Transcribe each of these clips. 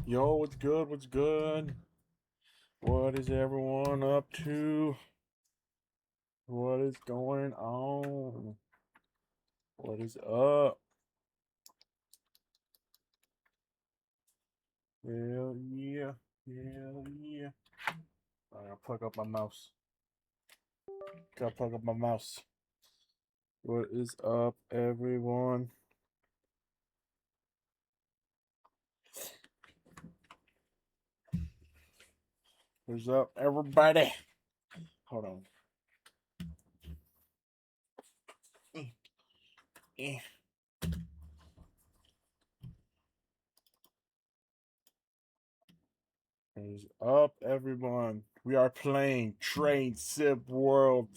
Yo, what's good? What's good? What is everyone up to? What is going on? What is up? Hell yeah. Hell yeah. I gotta plug up my mouse. Gotta plug up my mouse. What is up, everyone? What's up, everybody? Hold on. Eh. What is up, everyone? We are playing Train Sim World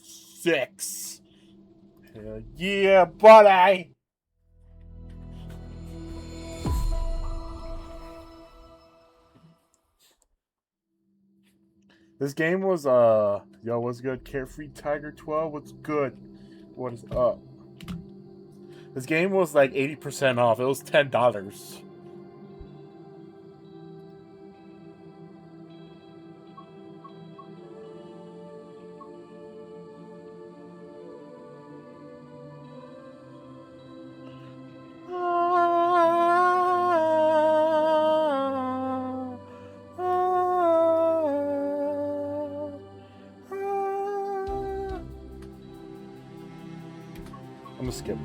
6. Hell yeah, buddy! This game was yo, what's good? Carefree Tiger 12, what's good? What is up? This game was like 80% off. It was $10. I'm gonna skip.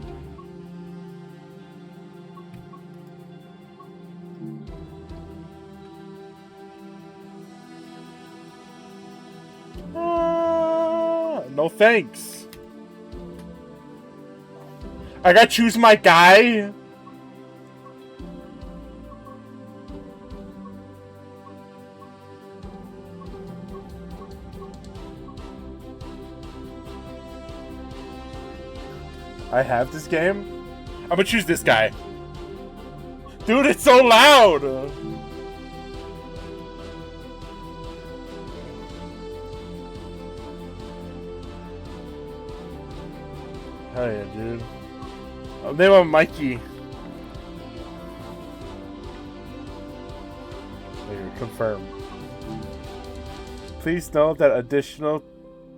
No thanks. I gotta choose my guy. I have this game. I'm gonna choose this guy. Dude, it's so loud. Hell yeah, dude. I'll name him Mikey. Here, confirm. Please note that additional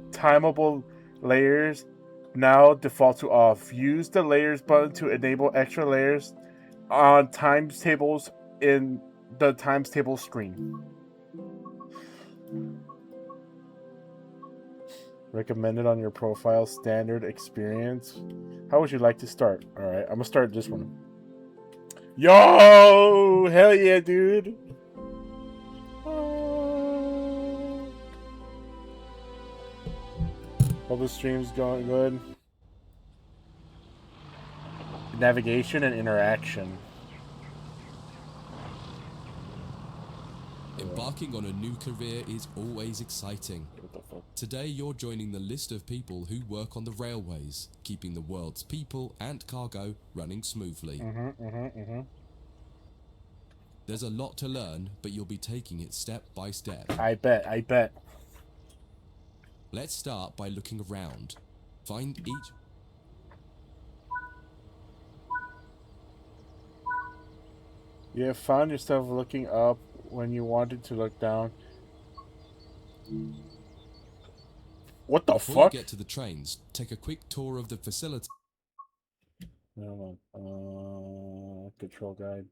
timeable layers now default to off. Use the layers button to enable extra layers on times tables in the times table screen. Recommended on your profile standard experience. How would you like to start? Alright, I'm gonna start this one. Yo! Hell yeah, dude! Hope the stream's going good. Navigation and interaction. Embarking on a new career is always exciting. Today you're joining the list of people who work on the railways, keeping the world's people and cargo running smoothly. There's a lot to learn, but you'll be taking it step by step. I bet. Let's start by looking around. Find each... You have found yourself looking up when you wanted to look down. What the Before fuck? you get to the trains, take a quick tour of the facility. Hold on. Control guide.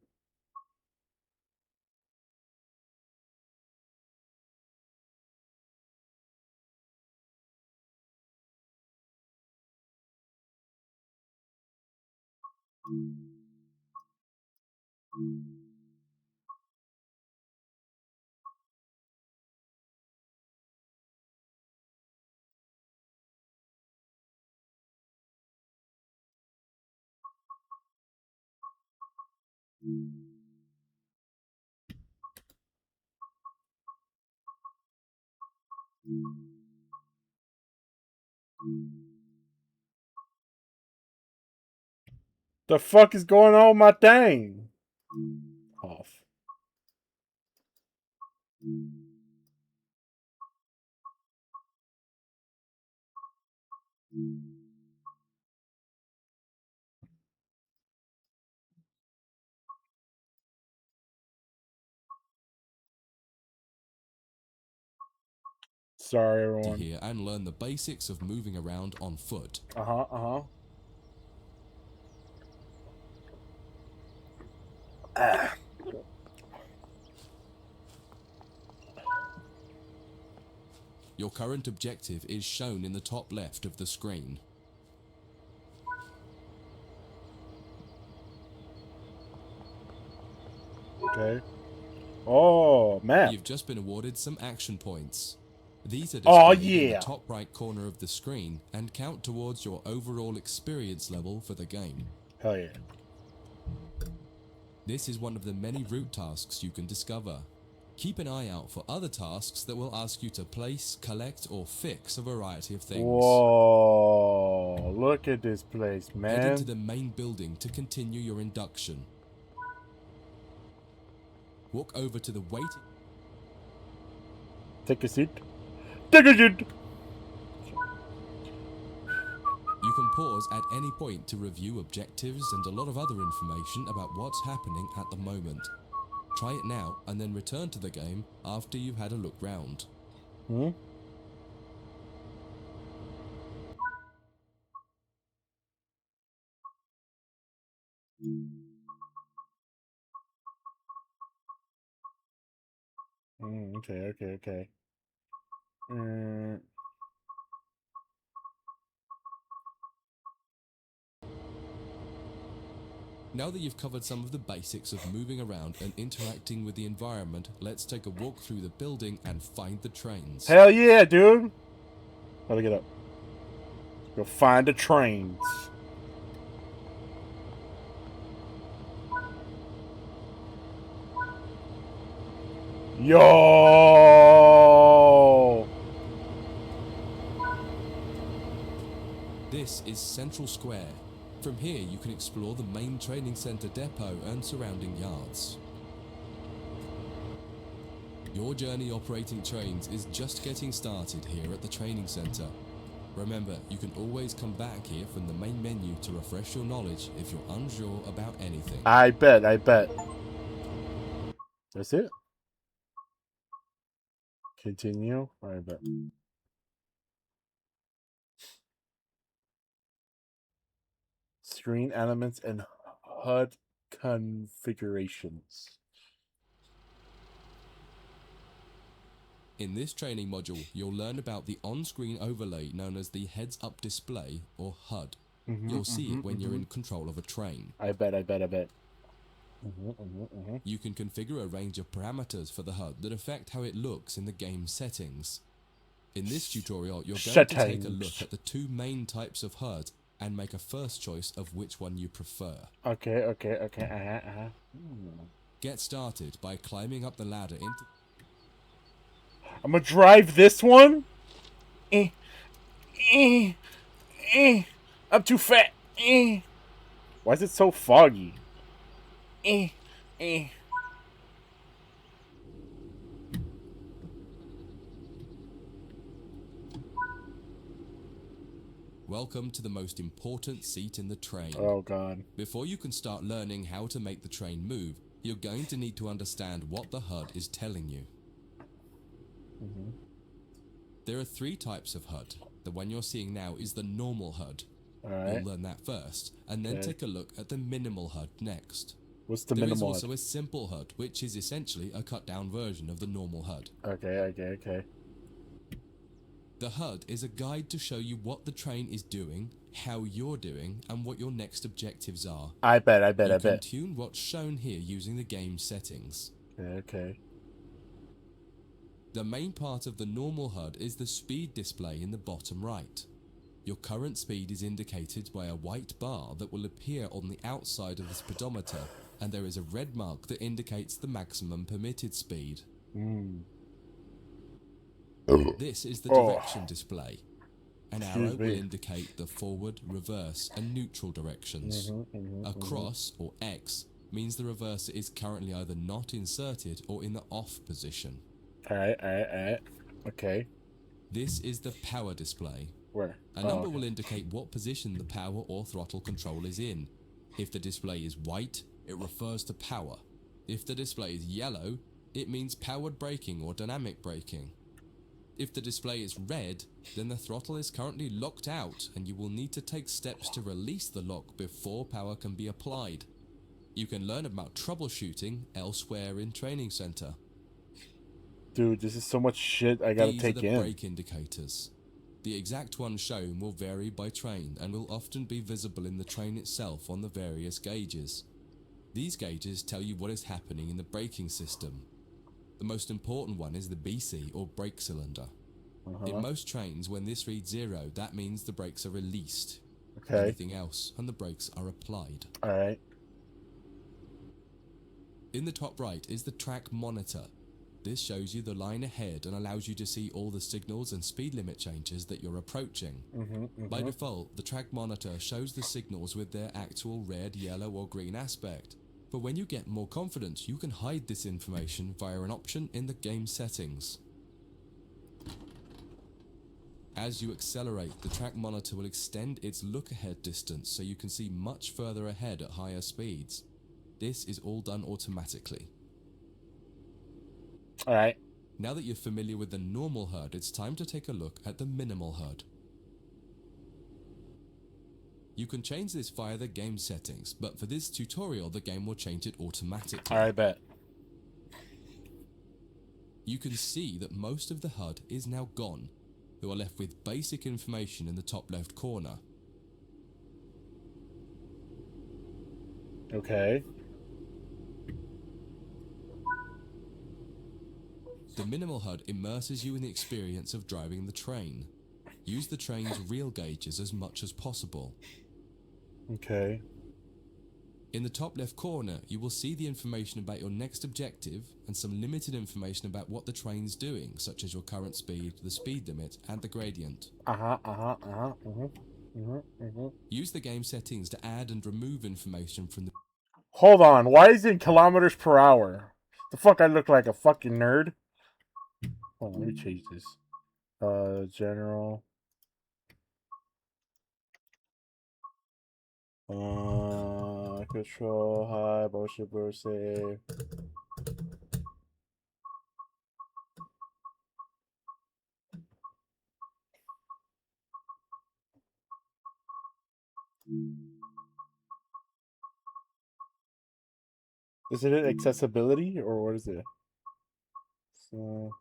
The fuck is going on with my thing? Off. Sorry, everyone. Here and learn the basics of moving around on foot. Your current objective is shown in the top left of the screen. Okay. Oh, map. You've just been awarded some action points. These are displayed in the top right corner of the screen and count towards your overall experience level for the game. Hell yeah. This is one of the many route tasks you can discover. Keep an eye out for other tasks that will ask you to place, collect, or fix a variety of things. Whoa, look at this place, man. Head into the main building to continue your induction. Walk over to the waiting. Take a seat. Take a seat. You can pause at any point to review objectives and a lot of other information about what's happening at the moment. Try it now and then return to the game after you've had a look round. Okay. Now that you've covered some of the basics of moving around and interacting with the environment, let's take a walk through the building and find the trains. Hell yeah, dude. Gotta get up. Go find the trains. Yo! This is Central Square. From here you can explore the main training center depot and surrounding yards. Your journey operating trains is just getting started here at the training center. Remember, you can always come back here from the main menu to refresh your knowledge if you're unsure about anything. I bet. That's it? Continue? I bet. Screen elements and HUD configurations. In this training module, you'll learn about the on-screen overlay known as the heads-up display, or HUD. You'll see it when you're in control of a train. I bet. You can configure a range of parameters for the HUD that affect how it looks in the game settings. In this tutorial, you're going to take a look at the two main types of HUD and make a first choice of which one you prefer. Okay. Get started by climbing up the ladder into... I'm gonna drive this one. I'm too fat. Why is it so foggy? Welcome to the most important seat in the train. Oh god. Before you can start learning how to make the train move, you're going to need to understand what the HUD is telling you. There are three types of HUD. The one you're seeing now is the normal HUD. You'll learn that first, and then take a look at the minimal HUD next. What's the There is minimal also HUD? a simple HUD, which is essentially a cut-down version of the normal HUD. Okay. The HUD is a guide to show you what the train is doing, how you're doing, and what your next objectives are. I bet. You can tune what's shown here using the game settings. Okay. The main part of the normal HUD is the speed display in the bottom right. Your current speed is indicated by a white bar that will appear on the outside of the speedometer, and there is a red mark that indicates the maximum permitted speed. This is the direction display. An arrow will indicate the forward, reverse, and neutral directions. A cross, or X, means the reverser is currently either not inserted or in the off position. Alright. Okay. This is the power display. Where? A number will indicate what position the power or throttle control is in. If the display is white, it refers to power. If the display is yellow, it means powered braking or dynamic braking. If the display is red, then the throttle is currently locked out and you will need to take steps to release the lock before power can be applied. You can learn about troubleshooting elsewhere in Training Center. Dude, this is so much shit I gotta These are take the in. brake indicators. The exact one shown will vary by train and will often be visible in the train itself on the various gauges. These gauges tell you what is happening in the braking system. The most important one is the BC or brake cylinder. In most trains, when this reads 0, that means the brakes are released. Okay. Anything else, and the brakes are applied. Alright. In the top right is the track monitor. This shows you the line ahead and allows you to see all the signals and speed limit changes that you're approaching. By default, the track monitor shows the signals with their actual red, yellow or green aspect. But when you get more confidence, you can hide this information via an option in the game settings. As you accelerate, the track monitor will extend its look-ahead distance so you can see much further ahead at higher speeds. This is all done automatically. Alright. Now that you're familiar with the normal HUD, it's time to take a look at the minimal HUD. You can change this via the game settings, but for this tutorial, the game will change it automatically. Alright, bet. You can see that most of the HUD is now gone. You are left with basic information in the top left corner. Okay. The minimal HUD immerses you in the experience of driving the train. Use the train's real gauges as much as possible. Okay. In the top left corner, you will see the information about your next objective and some limited information about what the train's doing, such as your current speed, the speed limit, and the gradient. Use the game settings to add and remove information from the... Hold on, why is it in kilometers per hour? The fuck, I look like a fucking nerd? Hold on, let me change this. General. Control, high, motion blur, save. Is it accessibility or what is it? So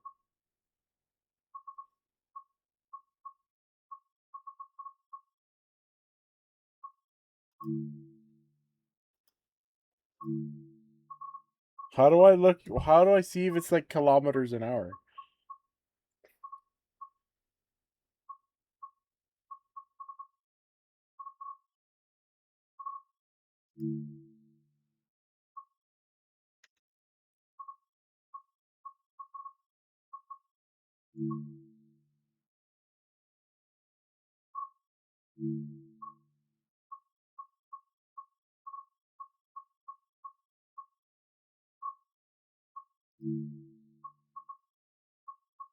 how do I look? How do I see if it's like kilometers an hour?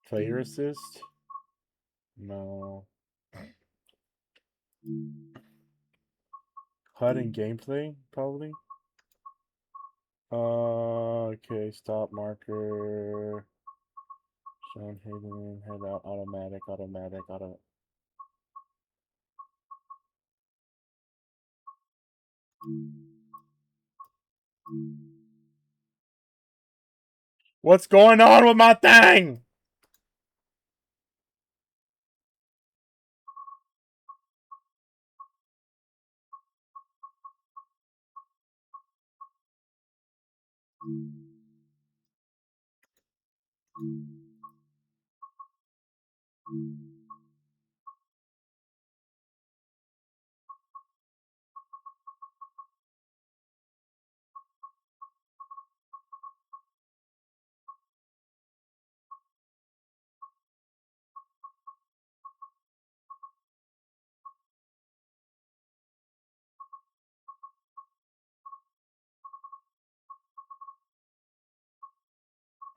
Player assist? No. HUD and gameplay, probably. Okay, stop marker. Shown hidden, head out, automatic, auto. What's going on with my thing?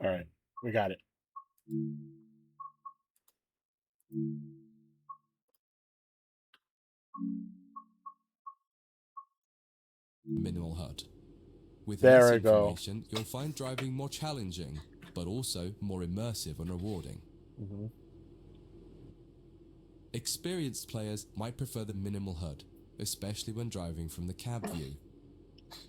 All right, we got it. minimal HUD. With There less we go. information, you'll find driving more challenging, but also more immersive and rewarding. Experienced players might prefer the minimal HUD, especially when driving from the cab view.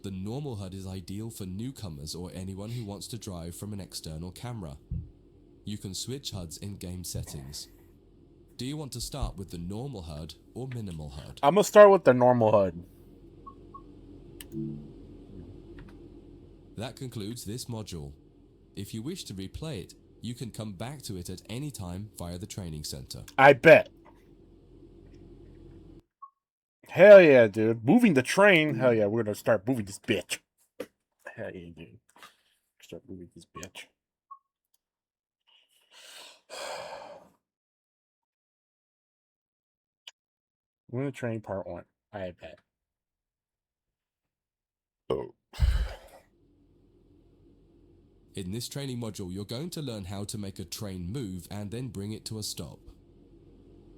The normal HUD is ideal for newcomers or anyone who wants to drive from an external camera. You can switch HUDs in game settings. Do you want to start with the normal HUD or minimal HUD? I'm gonna start with the normal HUD. That concludes this module. If you wish to replay it, you can come back to it at any time via the training center. I bet. Hell yeah, dude. Moving the train. Hell yeah, we're gonna start moving this bitch. Hell yeah, dude. Start moving this bitch. Moving the train part 1. I bet. Oh. In this training module, you're going to learn how to make a train move and then bring it to a stop.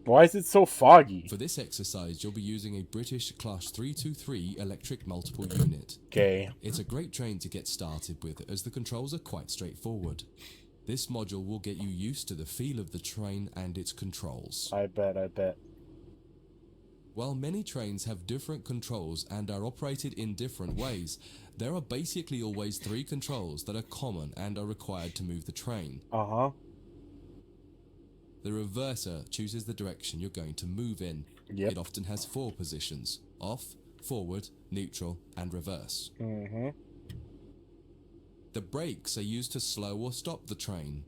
Why is it so foggy? For this exercise, you'll be using a British Class 323 electric multiple unit. Okay. It's a great train to get started with as the controls are quite straightforward. This module will get you used to the feel of the train and its controls. I bet. While many trains have different controls and are operated in different ways, there are basically always 3 controls that are common and are required to move the train. Uh-huh. The reverser chooses the direction you're going to move in. Yep. It often has 4 positions: off, forward, neutral, and reverse. Mm-hmm. The brakes are used to slow or stop the train.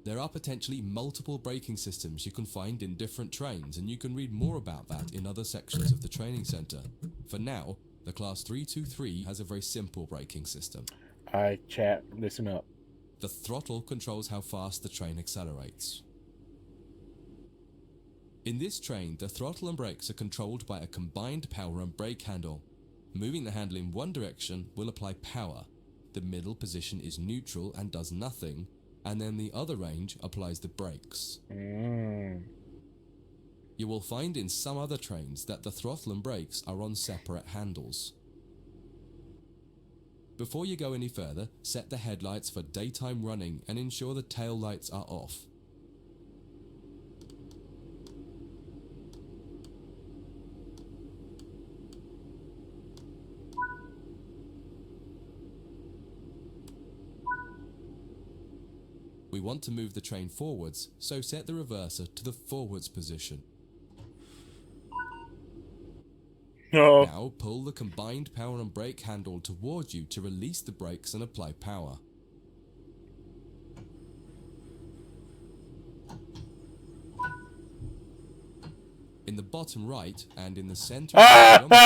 There are potentially multiple braking systems you can find in different trains, and you can read more about that in other sections of the training center. For now, the Class 323 has a very simple braking system. Alright, chat, listen up. The throttle controls how fast the train accelerates. In this train, the throttle and brakes are controlled by a combined power and brake handle. Moving the handle in one direction will apply power. The middle position is neutral and does nothing, and then the other range applies the brakes. You will find in some other trains that the throttle and brakes are on separate handles. Before you go any further, set the headlights for daytime running and ensure the tail lights are off. We want to move the train forwards, so set the reverser to the forwards position. No. Now pull the combined power and brake handle towards you to release the brakes and apply power. In the bottom right and in the center of the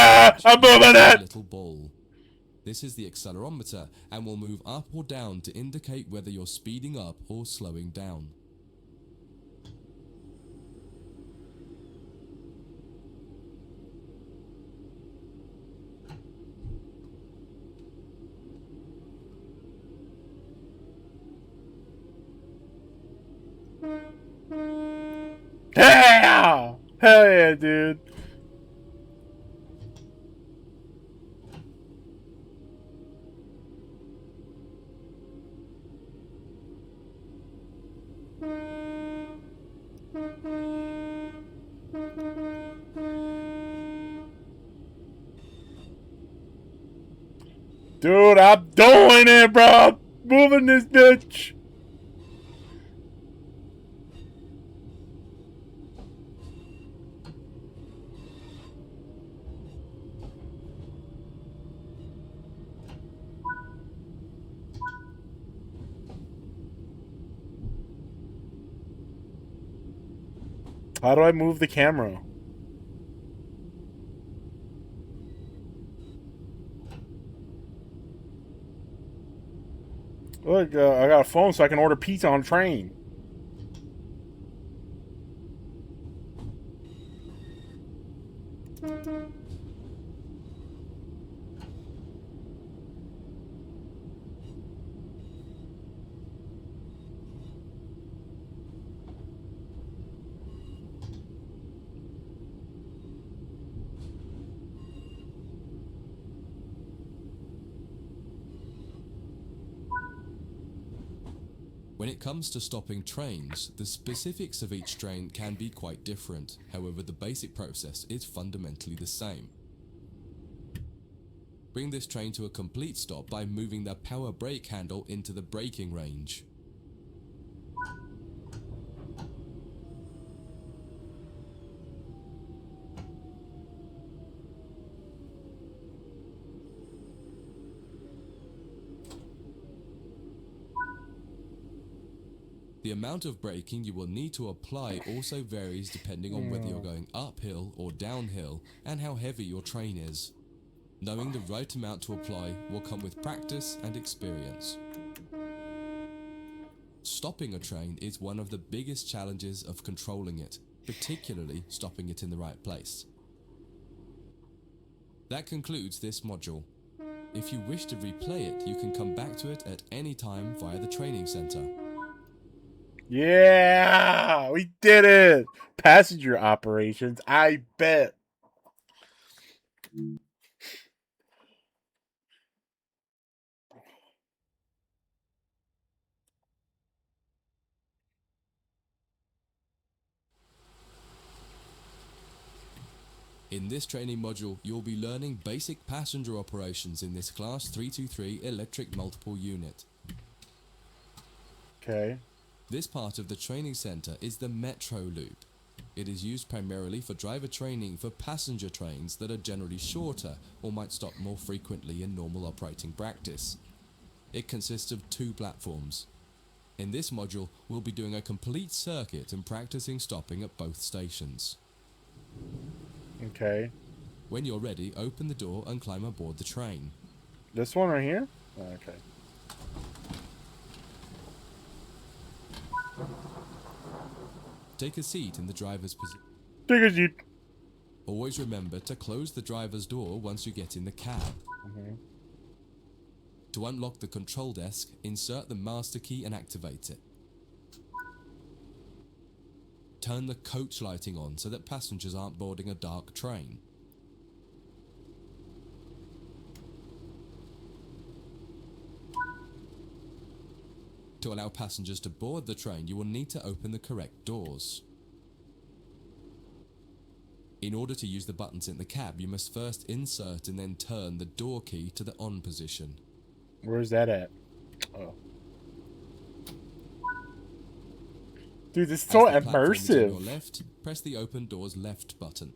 I'm moving a it! little ball. This is the accelerometer and will move up or down to indicate whether you're speeding up or slowing down. Yeah! Hell yeah, dude. Dude, I'm doing it, bro. I'm moving this bitch. How do I move the camera? Look, I got a phone so I can order pizza on train. When it comes to stopping trains, the specifics of each train can be quite different. However, the basic process is fundamentally the same. Bring this train to a complete stop by moving the power brake handle into the braking range. The amount of braking you will need to apply also varies depending on whether you're going uphill or downhill and how heavy your train is. Knowing the right amount to apply will come with practice and experience. Stopping a train is one of the biggest challenges of controlling it, particularly stopping it in the right place. That concludes this module. If you wish to replay it, you can come back to it at any time via the training center. Yeah, we did it. Passenger operations, I bet. In this training module, you'll be learning basic passenger operations in this Class 323 electric multiple unit. Okay. This part of the training center is the Metro Loop. It is used primarily for driver training for passenger trains that are generally shorter or might stop more frequently in normal operating practice. It consists of 2 platforms. In this module, we'll be doing a complete circuit and practicing stopping at both stations. Okay. When you're ready, open the door and climb aboard the train. This one right here? Okay. Take a seat in the driver's position. Take a seat. Always remember to close the driver's door once you get in the cab. To unlock the control desk, insert the master key and activate it. Turn the coach lighting on so that passengers aren't boarding a dark train. To allow passengers to board the train, you will need to open the correct doors. In order to use the buttons in the cab, you must first insert and then turn the door key to the on position. Where's that at? Oh. Dude, this is so As the platform is on immersive. your left, press the open doors left button.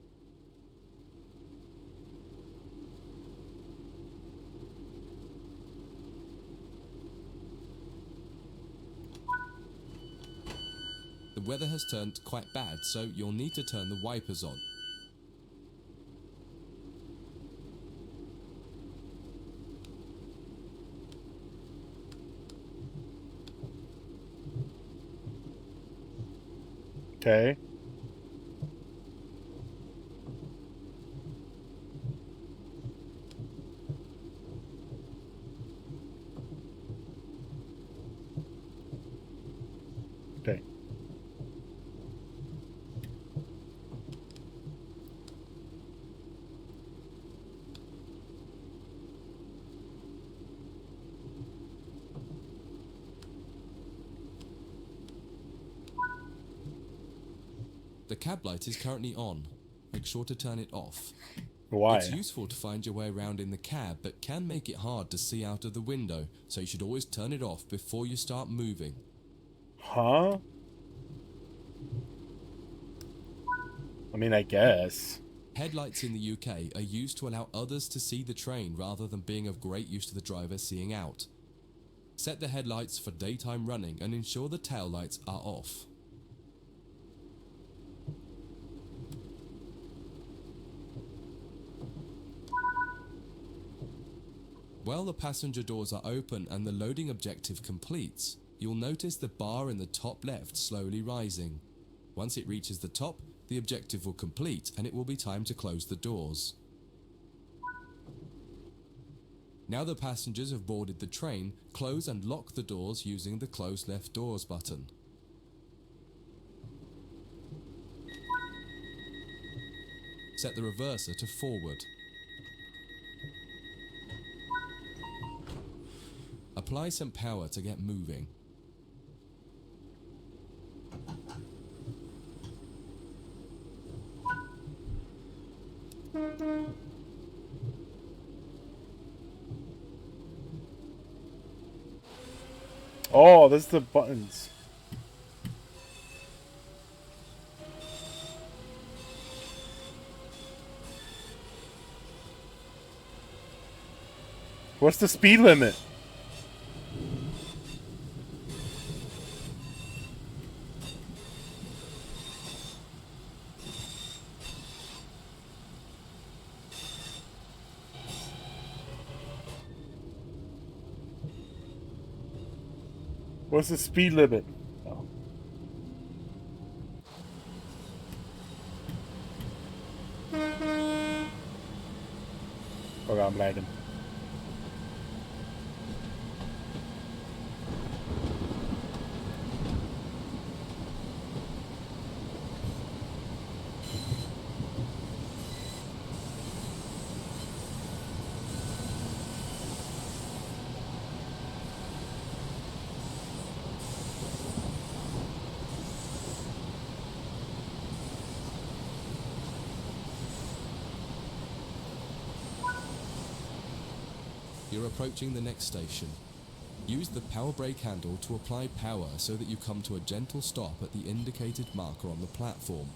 The weather has turned quite bad, so you'll need to turn the wipers on. Okay. Okay. The cab light is currently on. Make sure to turn it off. Why? It's useful to find your way around in the cab, but can make it hard to see out of the window, so you should always turn it off before you start moving. Huh? I mean, I guess. Headlights in the UK are used to allow others to see the train rather than being of great use to the driver seeing out. Set the headlights for daytime running and ensure the tail lights are off. While the passenger doors are open and the loading objective completes, you'll notice the bar in the top left slowly rising. Once it reaches the top, the objective will complete and it will be time to close the doors. Now the passengers have boarded the train, close and lock the doors using the close left doors button. Set the reverser to forward. Apply some power to get moving. Oh, this is the buttons. What's the speed limit? What's the speed limit? Oh. Oh, I'm lagging. You're approaching the next station. Use the power brake handle to apply power so that you come to a gentle stop at the indicated marker on the platform.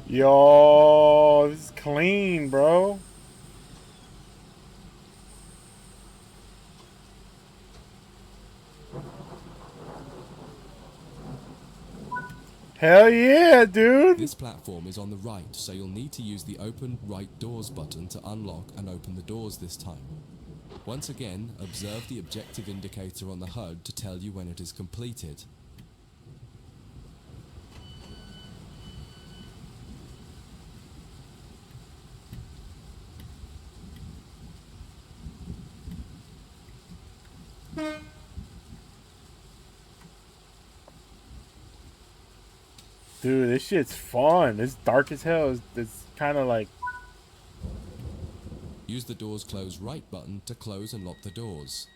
Yo, this is clean, bro. Hell yeah, dude. This platform is on the right, so you'll need to use the open right doors button to unlock and open the doors this time. Once again, observe the objective indicator on the HUD to tell you when it is completed. Dude, this shit's fun. It's dark as hell. It's kind of like... Use the doors close right button to close and lock the doors.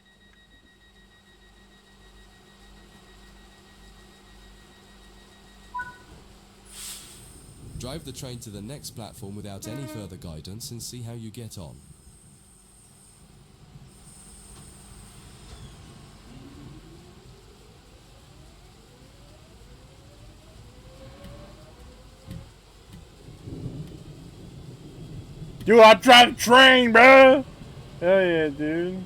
Drive the train to the next platform without any further guidance and see how you get on. Dude, I'm driving a train, bro. Hell yeah, dude.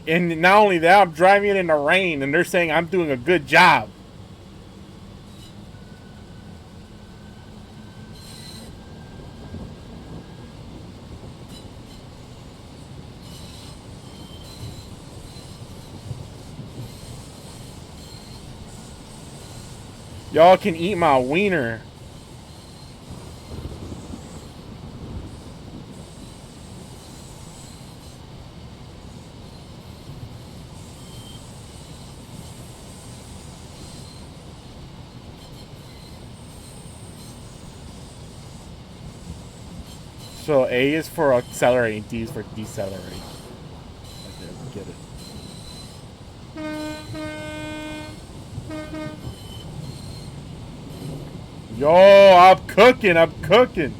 And not only that, I'm driving it in the rain, and they're saying I'm doing a good job. Y'all can eat my wiener. So A is for accelerating, D is for decelerating. Okay, get it. Yo, I'm cooking, I'm cooking.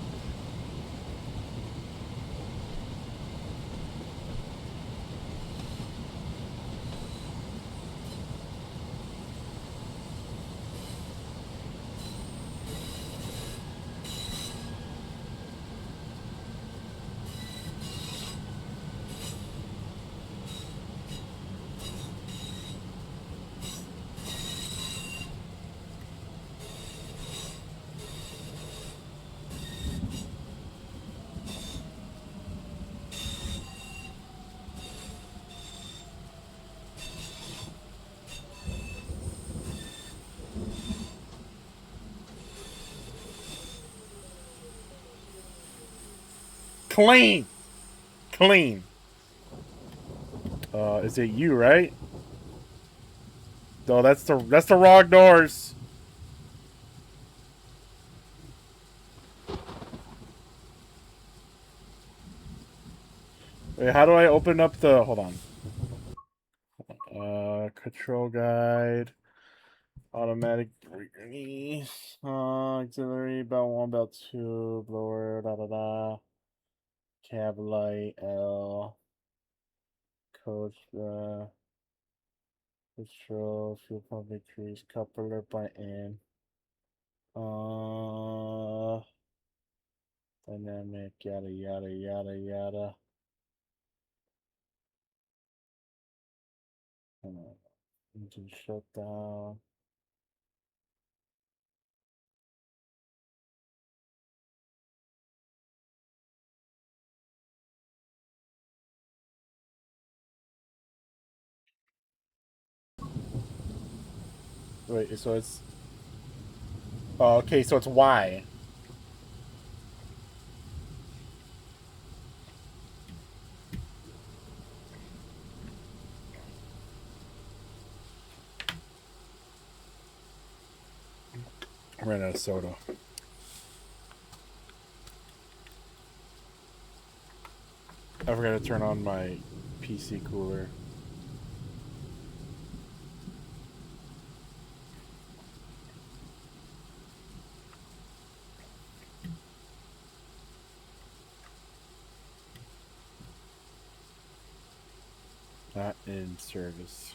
Clean. Clean. Is it you, right? No, that's the wrong doors. Wait, how do I open up the... Hold on. Control guide. Automatic release. Auxiliary, bell 1, bell 2, blower, da da da. Cab light, L. Coach, control, fuel pump increase, coupler button. Dynamic, yada yada yada yada. Engine shutdown. Wait, so it's... Oh, okay, so it's Y. I ran out of soda. I forgot to turn on my PC cooler. Not in service.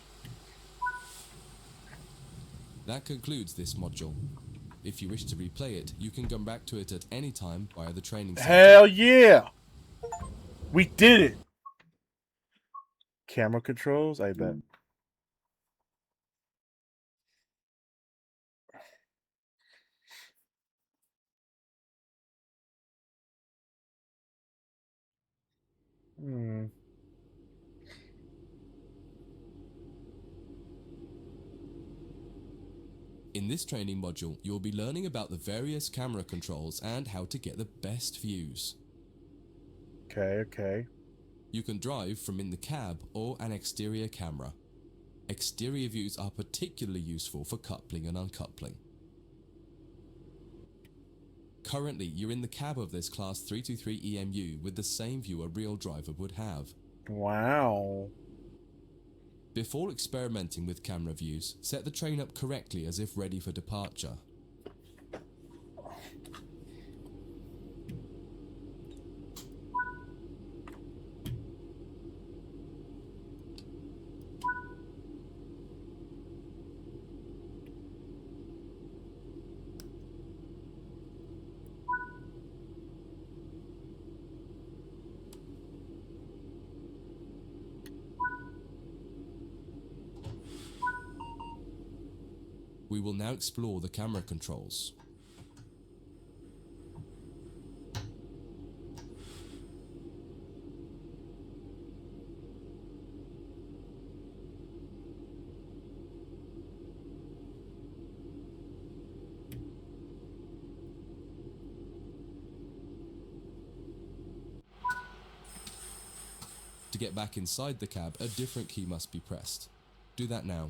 That concludes this module. If you wish to replay it, you can come back to it at any time via the training center. Hell yeah! We did it! Camera controls, I bet. Hmm. In this training module, you'll be learning about the various camera controls and how to get the best views. Okay. You can drive from in the cab or an exterior camera. Exterior views are particularly useful for coupling and uncoupling. Currently, you're in the cab of this Class 323 EMU with the same view a real driver would have. Wow. Before experimenting with camera views, set the train up correctly as if ready for departure. We will now explore the camera controls. To get back inside the cab, a different key must be pressed. Do that now.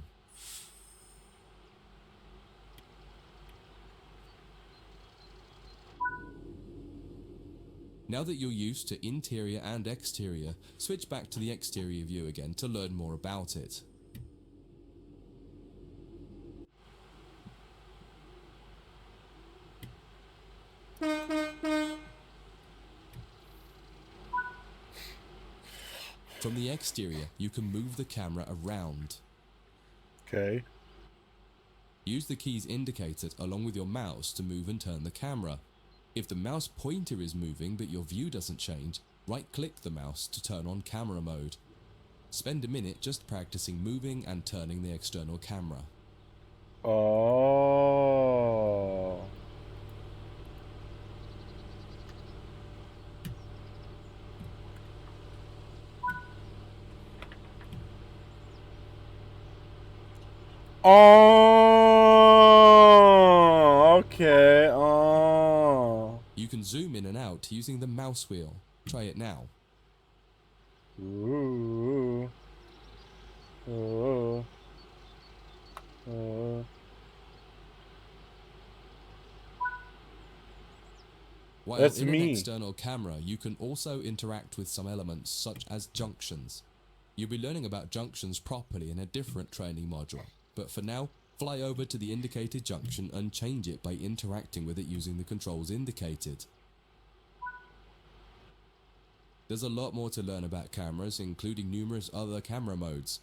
Now that you're used to interior and exterior, switch back to the exterior view again to learn more about it. From the exterior, you can move the camera around. Okay. Use the keys indicated along with your mouse to move and turn the camera. If the mouse pointer is moving but your view doesn't change, right-click the mouse to turn on camera mode. Spend a minute just practicing moving and turning the external camera. Oh. Oh, okay. Oh. You can zoom in and out using the mouse wheel. Try it now. Ooh. Oh. Oh. While That's in an me. external camera, you can also interact with some elements such as junctions. You'll be learning about junctions properly in a different training module, but for now, fly over to the indicated junction and change it by interacting with it using the controls indicated. There's a lot more to learn about cameras, including numerous other camera modes.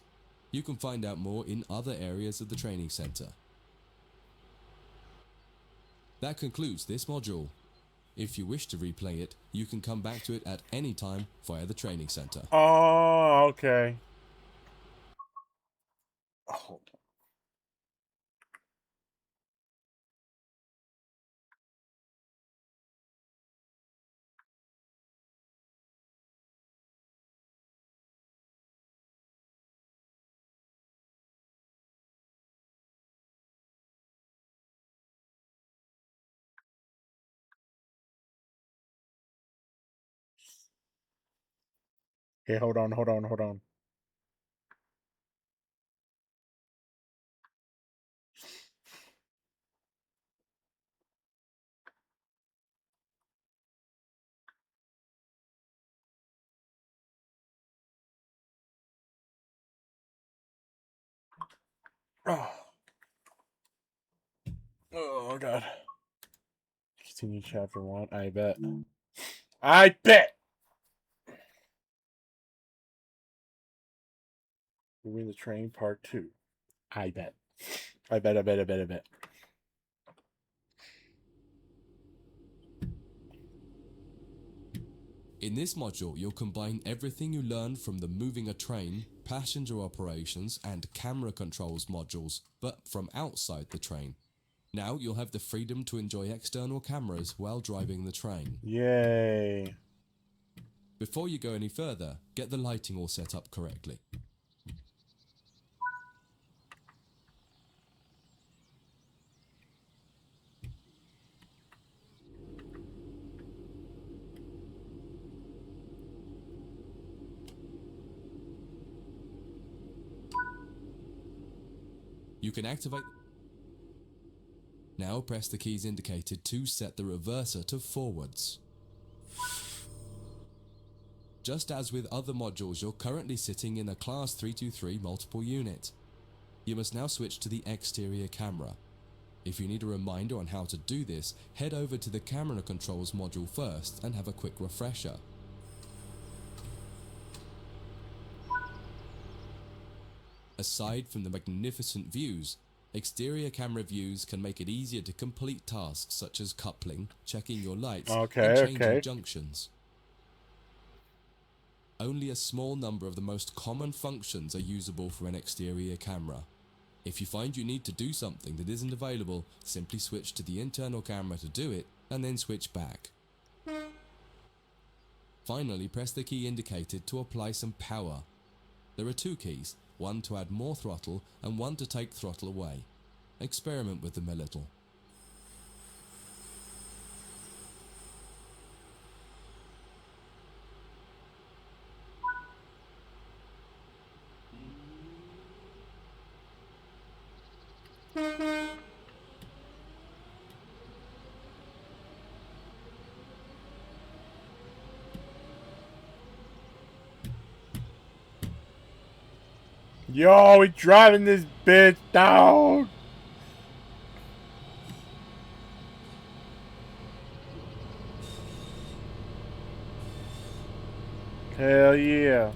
You can find out more in other areas of the training center. That concludes this module. If you wish to replay it, you can come back to it at any time via the training center. Oh, okay. Oh. Hey, hold on. Oh. Oh, God. Continue chapter 1. I bet. I bet! Moving the train part 2. I bet. I bet. In this module, you'll combine everything you learned from the moving a train, passenger operations, and camera controls modules, but from outside the train. Now you'll have the freedom to enjoy external cameras while driving the train. Yay. Before you go any further, get the lighting all set up correctly. You can activate. Now press the keys indicated to set the reverser to forwards. Just as with other modules, you're currently sitting in a Class 323 multiple unit. You must now switch to the exterior camera. If you need a reminder on how to do this, head over to the camera controls module first and have a quick refresher. Aside from the magnificent views, exterior camera views can make it easier to complete tasks such as coupling, checking your lights, and changing junctions. Only a small number of the most common functions are usable for an exterior camera. If you find you need to do something that isn't available, simply switch to the internal camera to do it, and then switch back. Finally, press the key indicated to apply some power. There are two keys, one to add more throttle and one to take throttle away. Experiment with them a little. Yo, we driving this bitch down. Hell yeah.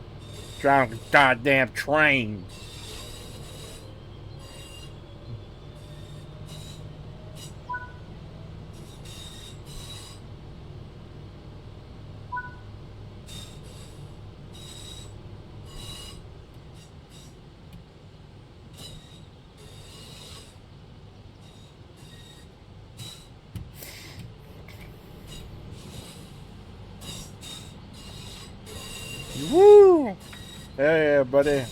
Driving a goddamn train. Woo! Hell yeah, buddy.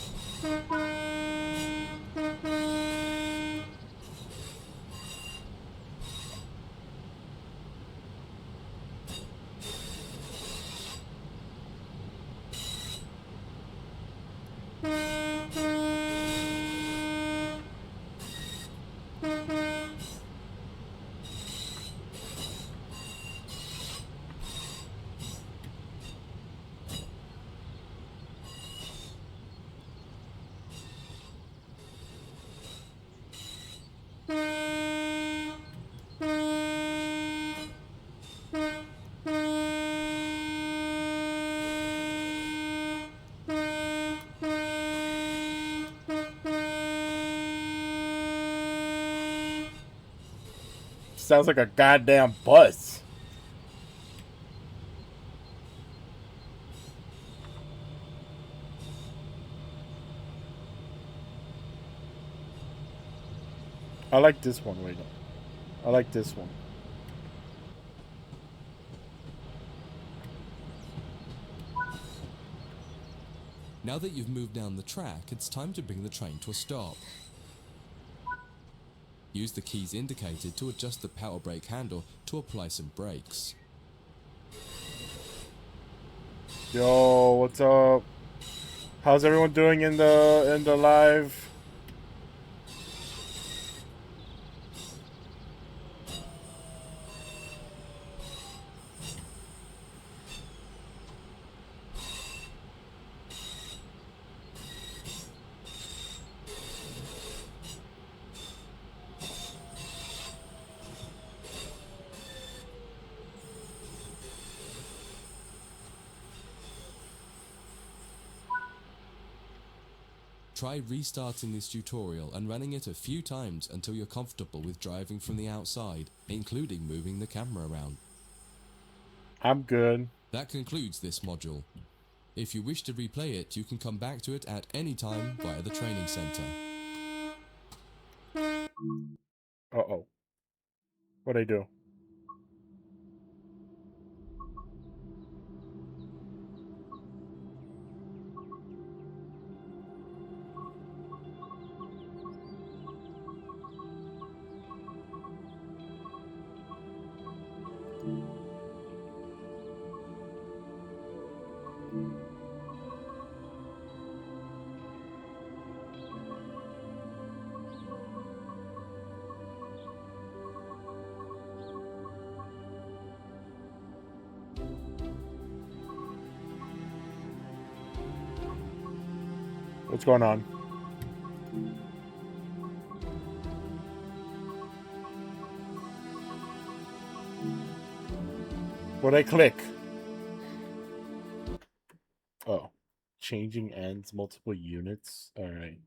Sounds like a goddamn bus. I like this one. Wait, I like this one. Now that you've moved down the track, it's time to bring the train to a stop. Use the keys indicated to adjust the power brake handle to apply some brakes. Yo, what's up? How's everyone doing in the live? Try restarting this tutorial and running it a few times until you're comfortable with driving from the outside, including moving the camera around. I'm good. That concludes this module. If you wish to replay it, you can come back to it at any time via the training center. Uh-oh. What'd I do? What's going on? What'd I click? Oh. Changing ends, multiple units. Alright.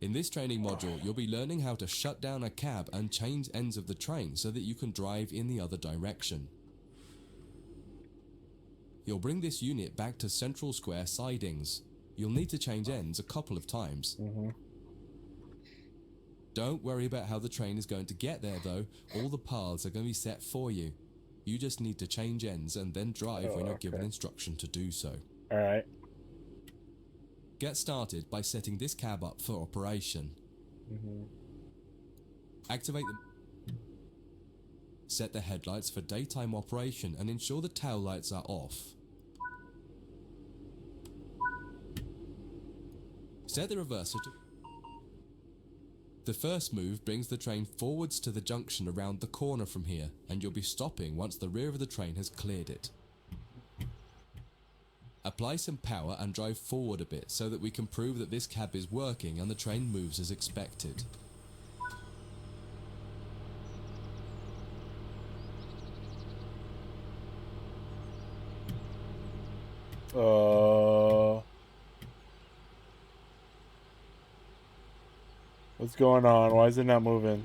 In this training module, you'll be learning how to shut down a cab and change ends of the train so that you can drive in the other direction. You'll bring this unit back to central square sidings. You'll need to change ends a couple of times. Don't worry about how the train is going to get there though, all the paths are going to be set for you. You just need to change ends and then drive when you're given instruction to do so. Alright. Get started by setting this cab up for operation. Activate the... Set the headlights for daytime operation and ensure the tail lights are off. Set the reverser to... The first move brings the train forwards to the junction around the corner from here, and you'll be stopping once the rear of the train has cleared it. Apply some power and drive forward a bit so that we can prove that this cab is working and the train moves as expected. What's going on? Why is it not moving?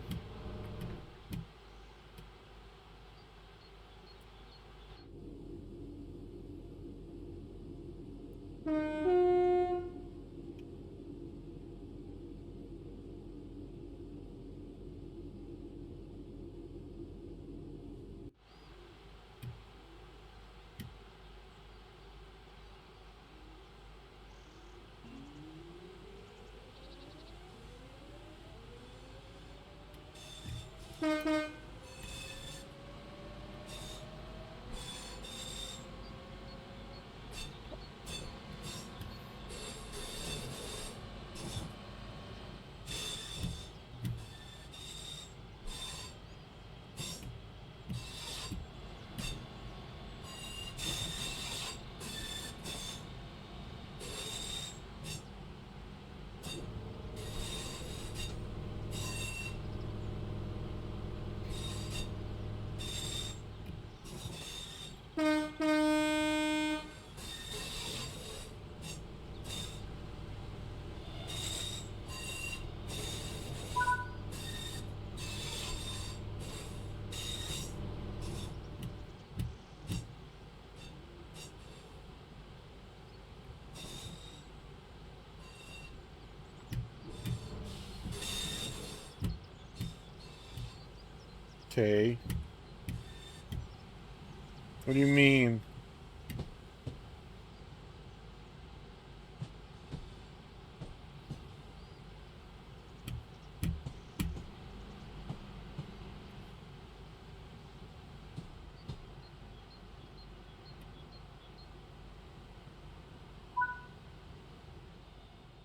Okay. What do you mean?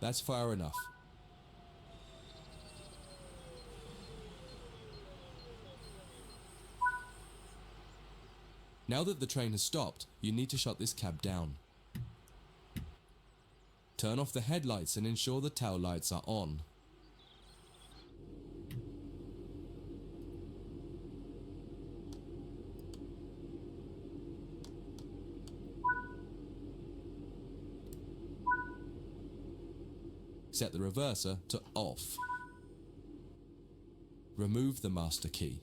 That's far enough. Now that the train has stopped, you need to shut this cab down. Turn off the headlights and ensure the tail lights are on. Set the reverser to off. Remove the master key.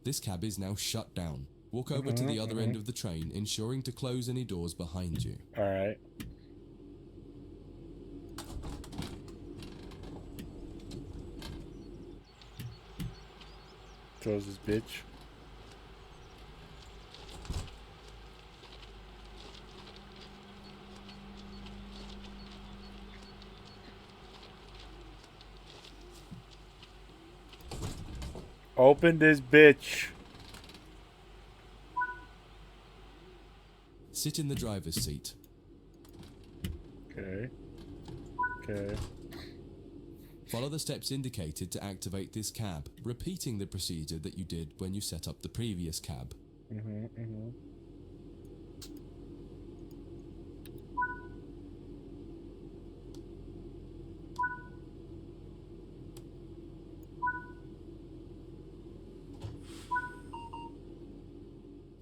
This cab is now shut down. Walk over to the other end of the train, ensuring to close any doors behind you. Alright. Close this bitch. Open this bitch. Sit in the driver's seat. Okay. Okay. Follow the steps indicated to activate this cab, repeating the procedure that you did when you set up the previous cab.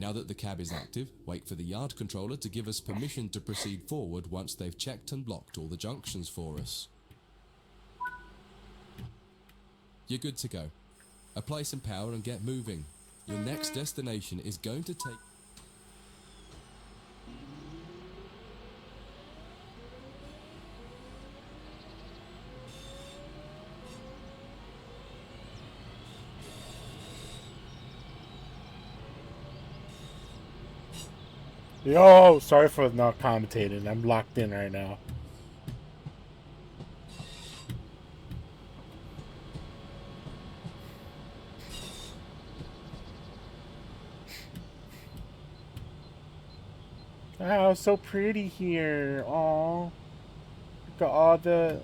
Now that the cab is active, wait for the yard controller to give us permission to proceed forward once they've checked and blocked all the junctions for us. You're good to go. Apply some power and get moving. Your next destination is going to take... Yo, sorry for not commentating. I'm locked in right now. Oh, so pretty here. Aw. Look at all the...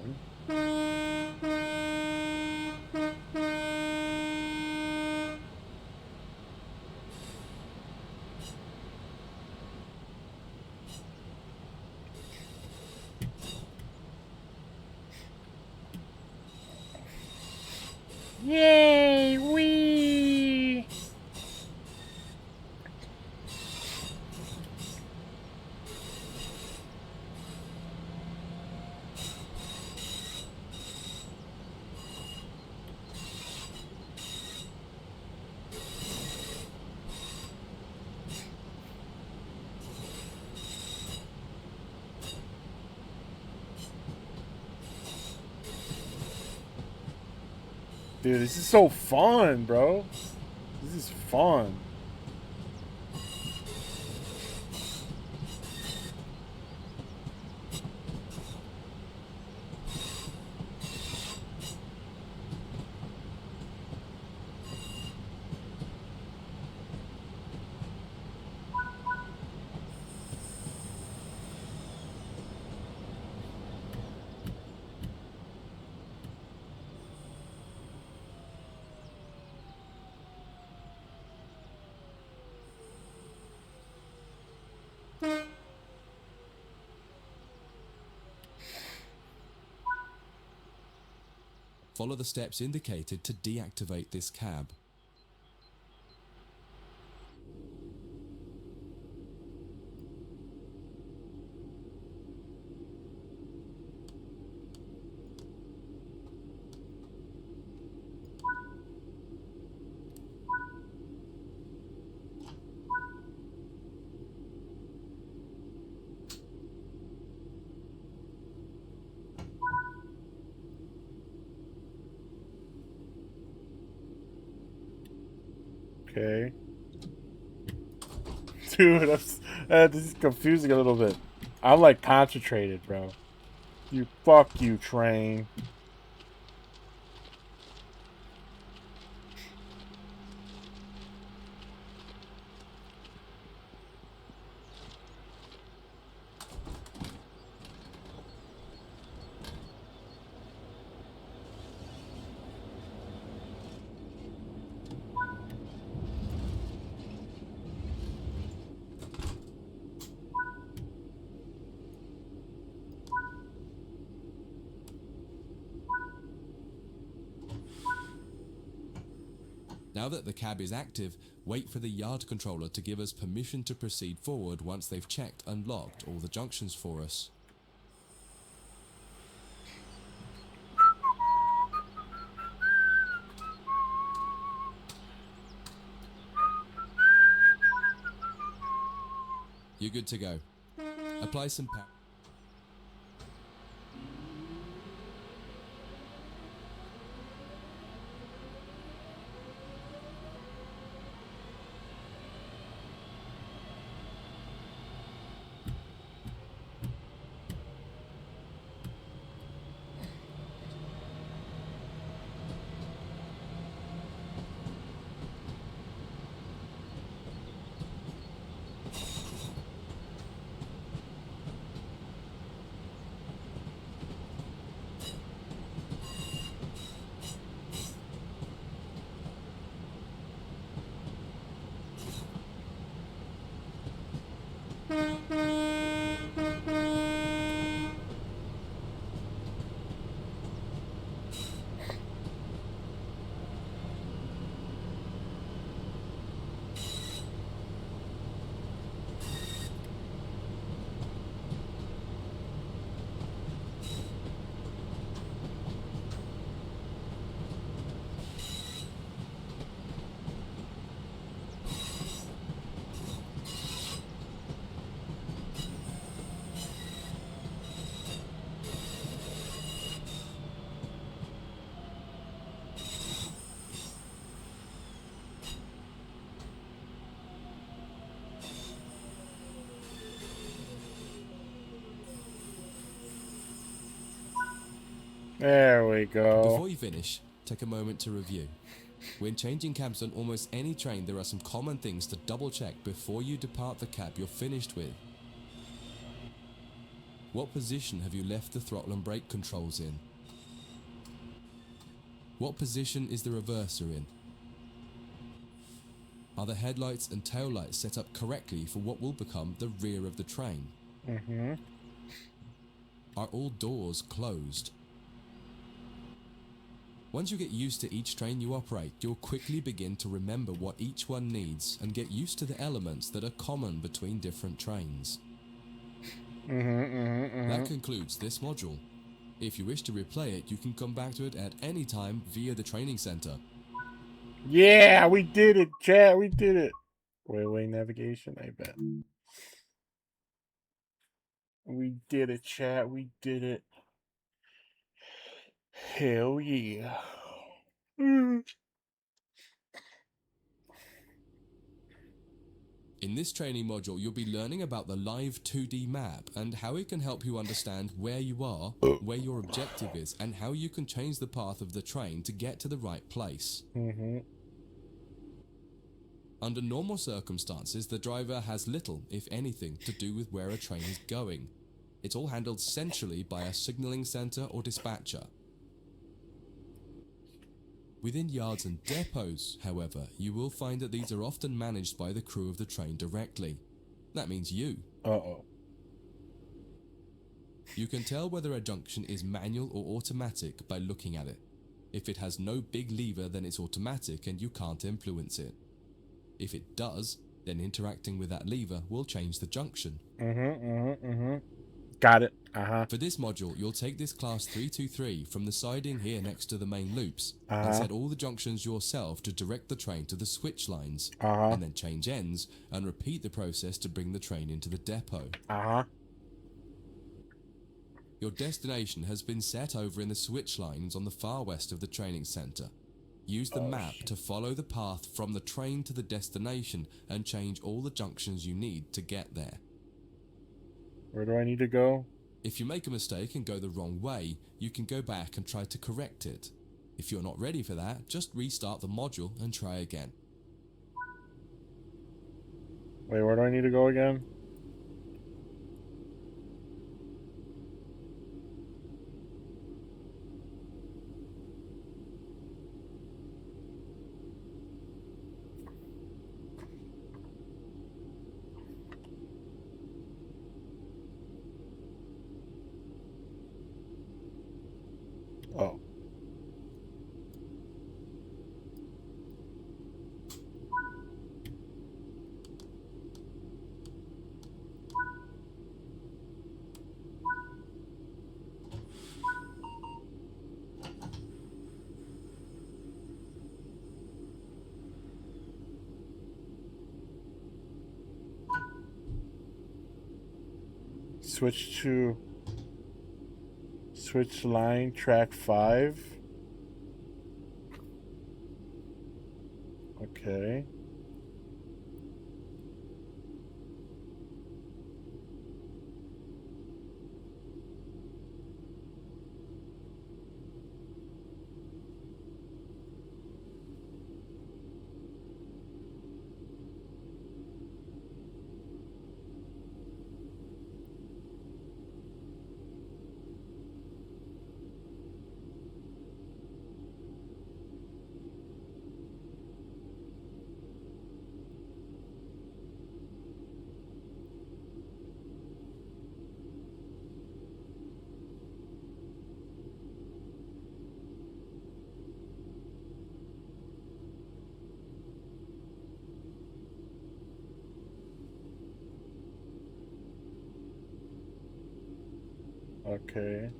Yay! Wee! Dude, this is so fun, bro. This is fun. Follow the steps indicated to deactivate this cab. Okay. Dude, this is confusing a little bit. I'm like concentrated, bro. Fuck you, train. Now that the cab is active, wait for the yard controller to give us permission to proceed forward once they've checked and logged all the junctions for us. You're good to go. Apply some power. There we go. Before you finish, take a moment to review. When changing cabs on almost any train, there are some common things to double check before you depart the cab you're finished with. What position have you left the throttle and brake controls in? What position is the reverser in? Are the headlights and taillights set up correctly for what will become the rear of the train? Mm-hmm. Are all doors closed? Once you get used to each train you operate, you'll quickly begin to remember what each one needs and get used to the elements that are common between different trains. That concludes this module. If you wish to replay it, you can come back to it at any time via the training center. Yeah, we did it, chat. We did it. Railway navigation, I bet. We did it, chat. We did it. Hell yeah. In this training module, you'll be learning about the live 2D map and how it can help you understand where you are, where your objective is, and how you can change the path of the train to get to the right place. Under normal circumstances, the driver has little, if anything, to do with where a train is going. It's all handled centrally by a signaling center or dispatcher. Within yards and depots, however, you will find that these are often managed by the crew of the train directly. That means you. Uh-oh. You can tell whether a junction is manual or automatic by looking at it. If it has no big lever, then it's automatic and you can't influence it. If it does, then interacting with that lever will change the junction. Got it. For this module, you'll take this class 323 from the siding here next to the main loops and set all the junctions yourself to direct the train to the switch lines, and then change ends and repeat the process to bring the train into the depot. Your destination has been set over in the switch lines on the far west of the training center. Use the map to follow the path from the train to the destination and change all the junctions you need to get there. Where do I need to go? If you make a mistake and go the wrong way, you can go back and try to correct it. If you're not ready for that, just restart the module and try again. Wait, where do I need to go again? Oh. Switch line track 5. Okay. Okay.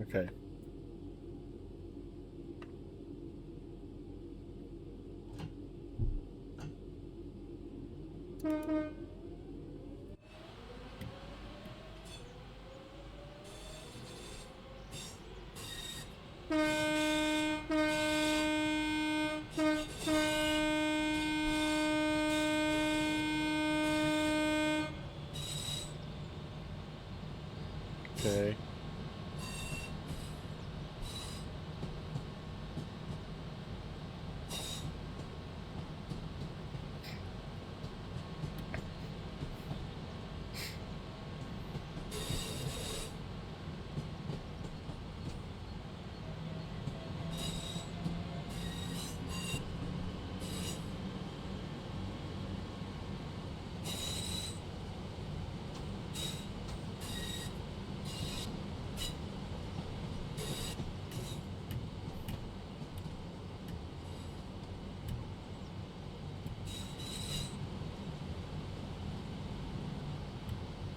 Okay. Okay.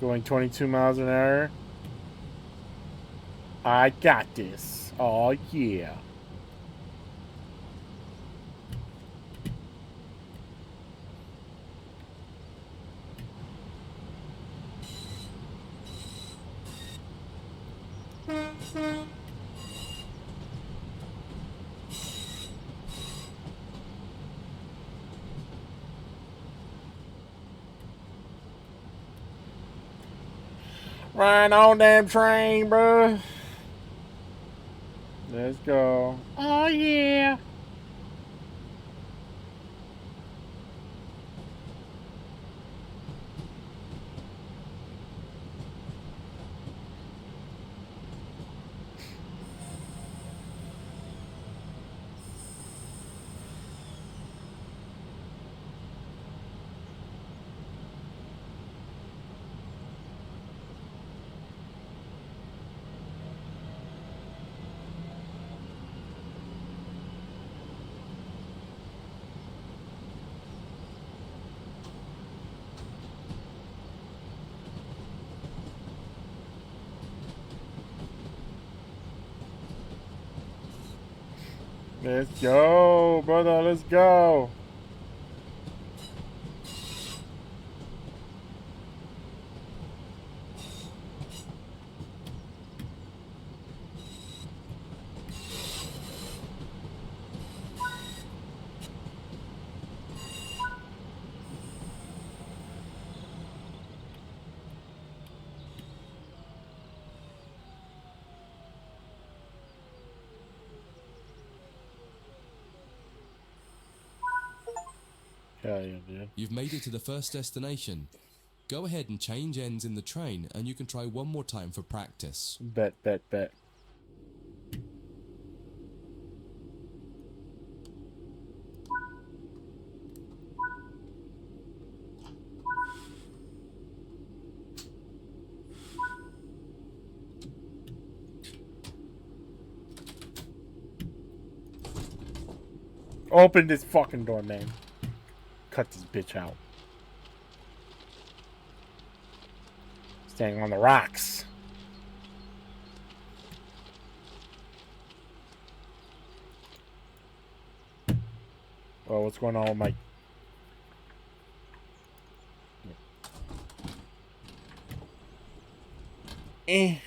Going 22 miles an hour. I got this. Oh, yeah. Right on damn train, bro. Let's go. Oh, yeah. Let's go, brother. Let's go. Hell yeah, dude. You've made it to the first destination. Go ahead and change ends in the train, and you can try one more time for practice. Bet. Open this fucking door, man. Cut this bitch out. Staying on the rocks. Oh, what's going on with my... Eh.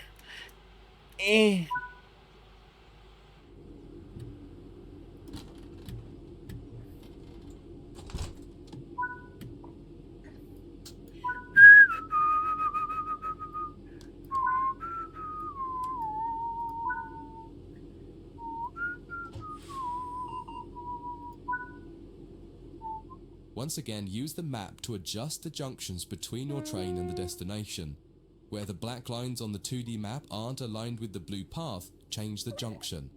Once again, use the map to adjust the junctions between your train and the destination. Where the black lines on the 2D map aren't aligned with the blue path, change the junction.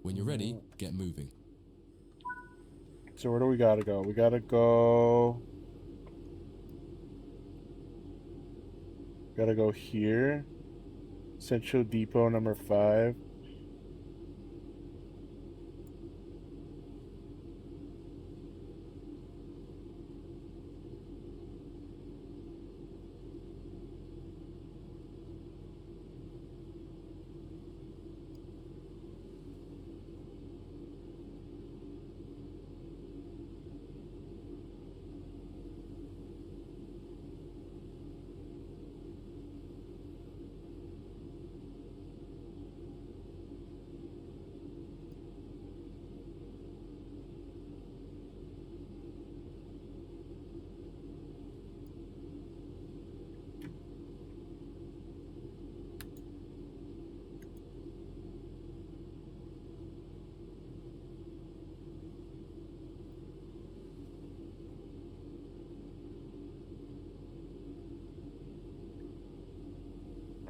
When you're ready, get moving. So where do we gotta go? We gotta go... Gotta go here. Central Depot number 5.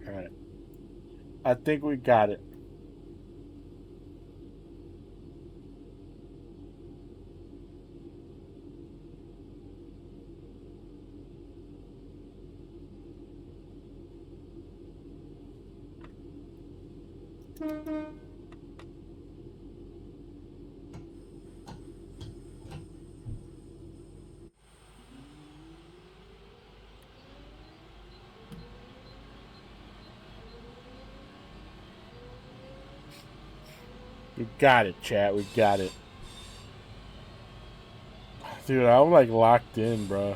Alright. I think we got it. We got it, chat. We got it. Dude, I'm like locked in, bro.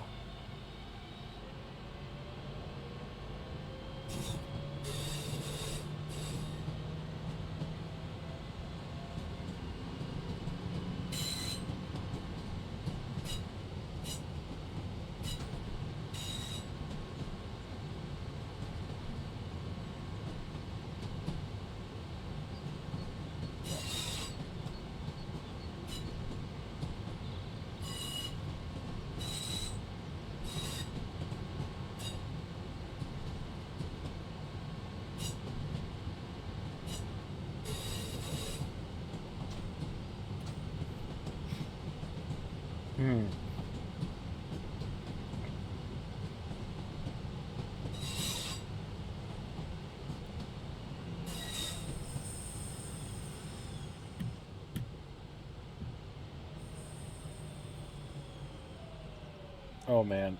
Oh, man.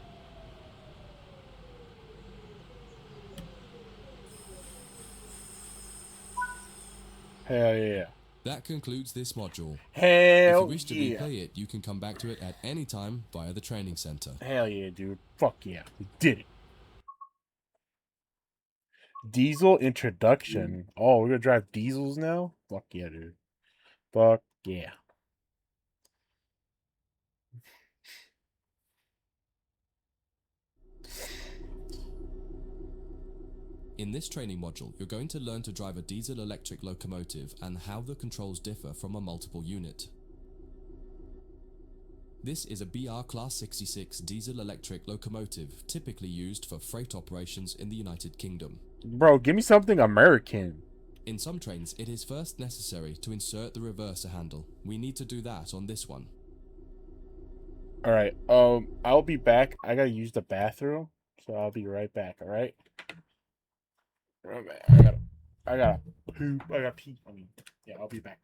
Hell yeah. That concludes this module. Hell If you wish to yeah. replay it, you can come back to it at any time via the training center. Hell yeah, dude. Fuck yeah. We did it. Diesel introduction. Oh, we're gonna drive diesels now? Fuck yeah, dude. Fuck yeah. In this training module, you're going to learn to drive a diesel-electric locomotive and how the controls differ from a multiple unit. This is a BR Class 66 diesel-electric locomotive typically used for freight operations in the United Kingdom. Bro, give me something American. In some trains, it is first necessary to insert the reverser handle. We need to do that on this one. All right. I'll be back. I gotta use the bathroom, so I'll be right back. All right. Right back. I gotta poop. I gotta pee. I mean, yeah, I'll be back.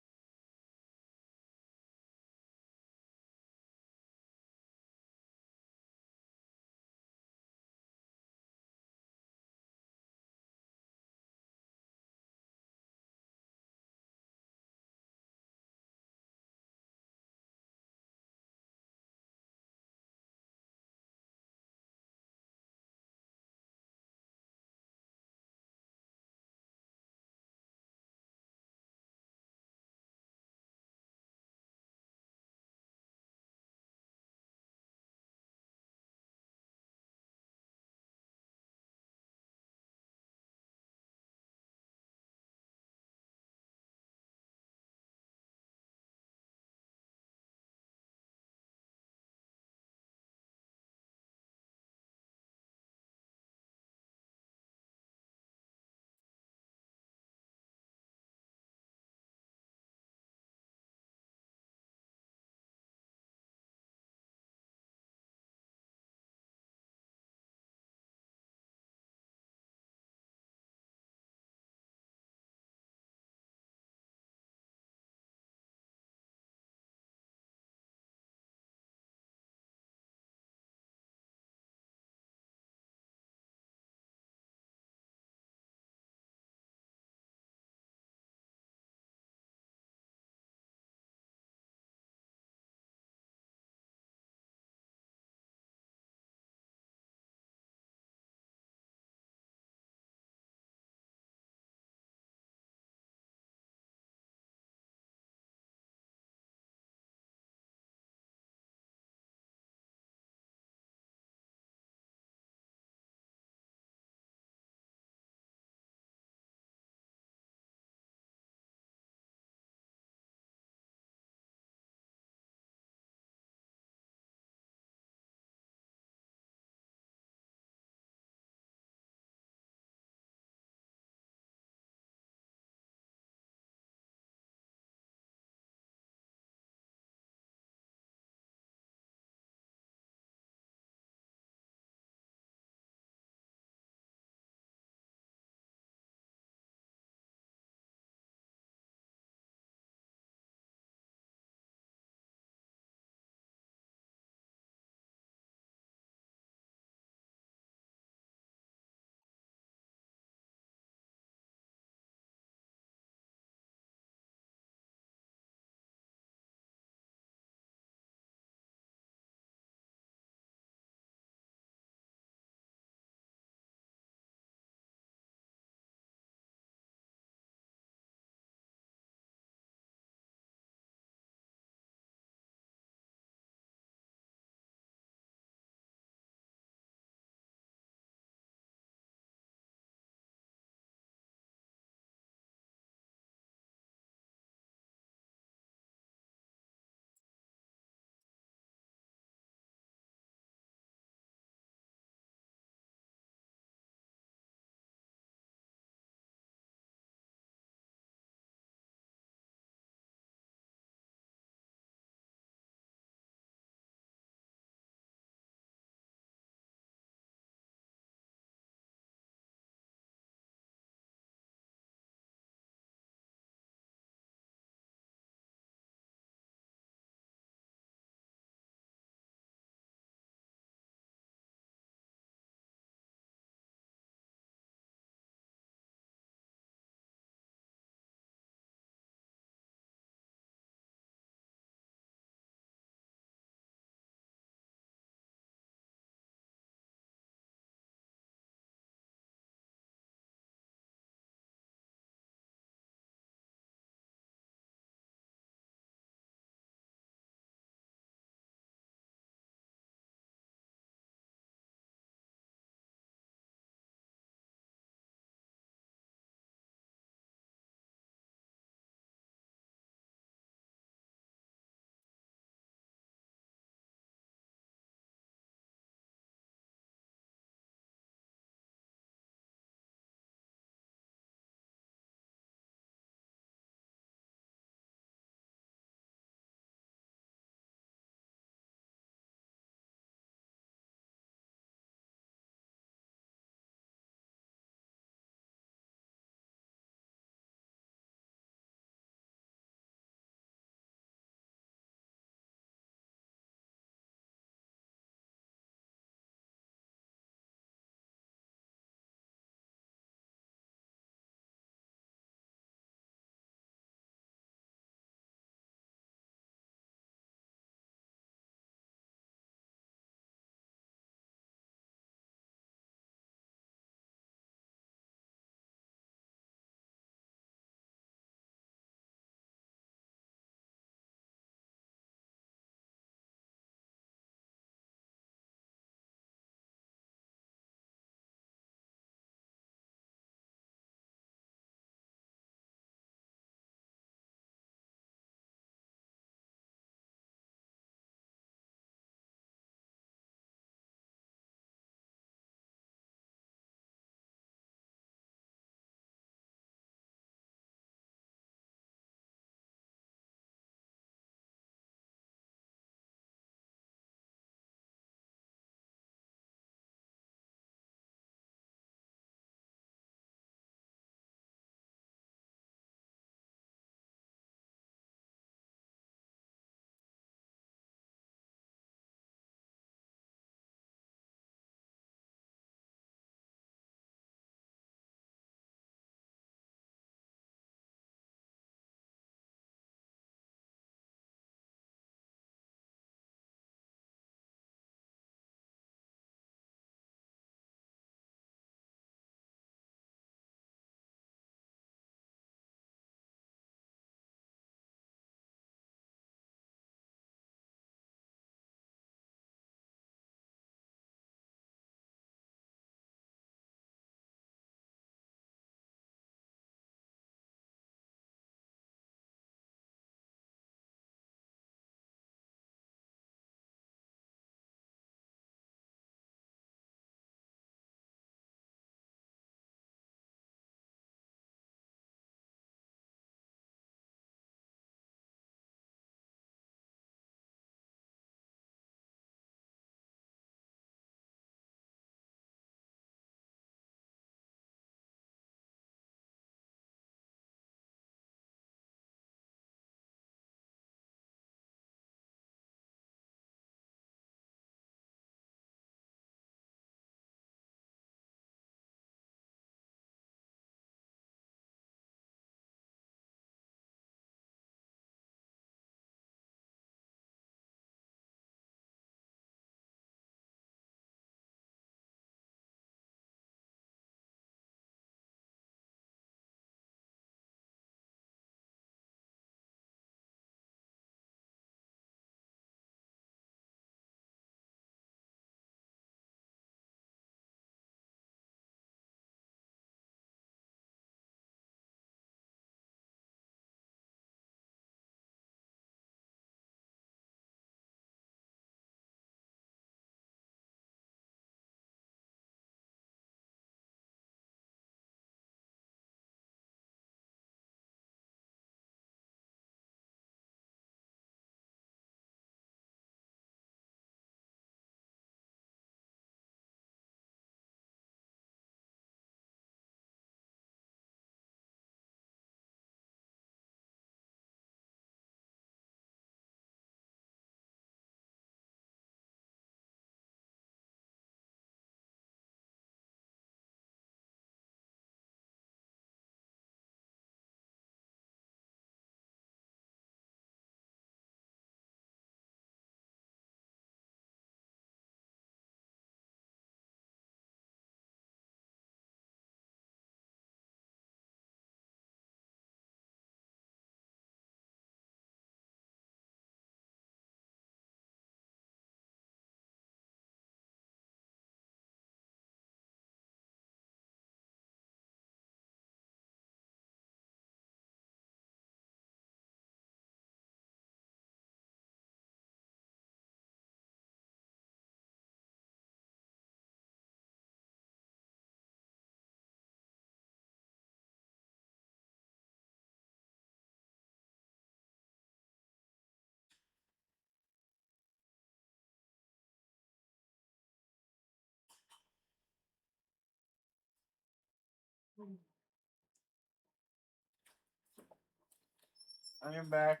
I am back.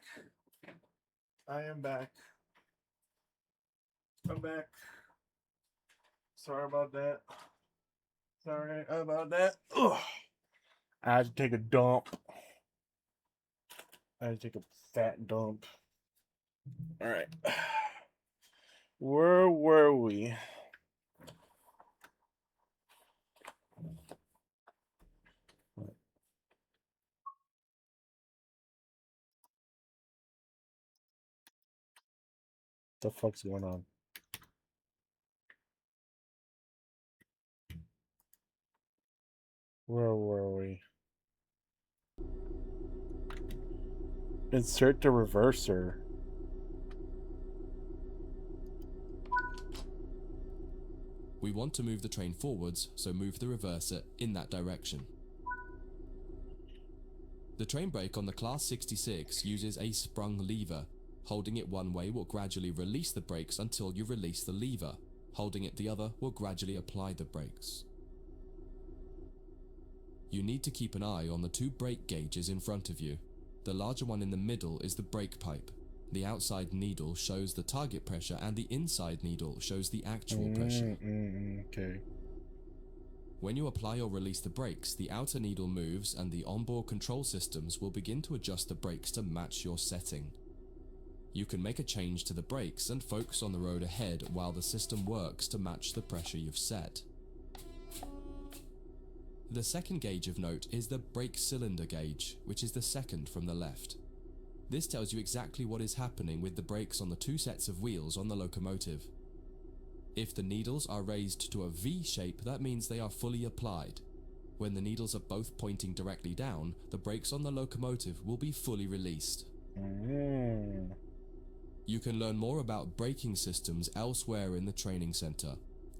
I am back. I'm back. Sorry about that. Sorry about that. Ugh. I had to take a dump. I had to take a fat dump. All right. Where were we? The fuck's going on? Where were we? Insert the reverser. We want to move the train forwards, so move the reverser in that direction. The train brake on the Class 66 uses a sprung lever. Holding it one way will gradually release the brakes until you release the lever. Holding it the other will gradually apply the brakes. You need to keep an eye on the two brake gauges in front of you. The larger one in the middle is the brake pipe. The outside needle shows the target pressure and the inside needle shows the actual pressure. Okay. When you apply or release the brakes, the outer needle moves and the onboard control systems will begin to adjust the brakes to match your setting. You can make a change to the brakes and focus on the road ahead while the system works to match the pressure you've set. The second gauge of note is the brake cylinder gauge, which is the second from the left. This tells you exactly what is happening with the brakes on the two sets of wheels on the locomotive. If the needles are raised to a V shape, that means they are fully applied. When the needles are both pointing directly down, the brakes on the locomotive will be fully released. You can learn more about braking systems elsewhere in the training center.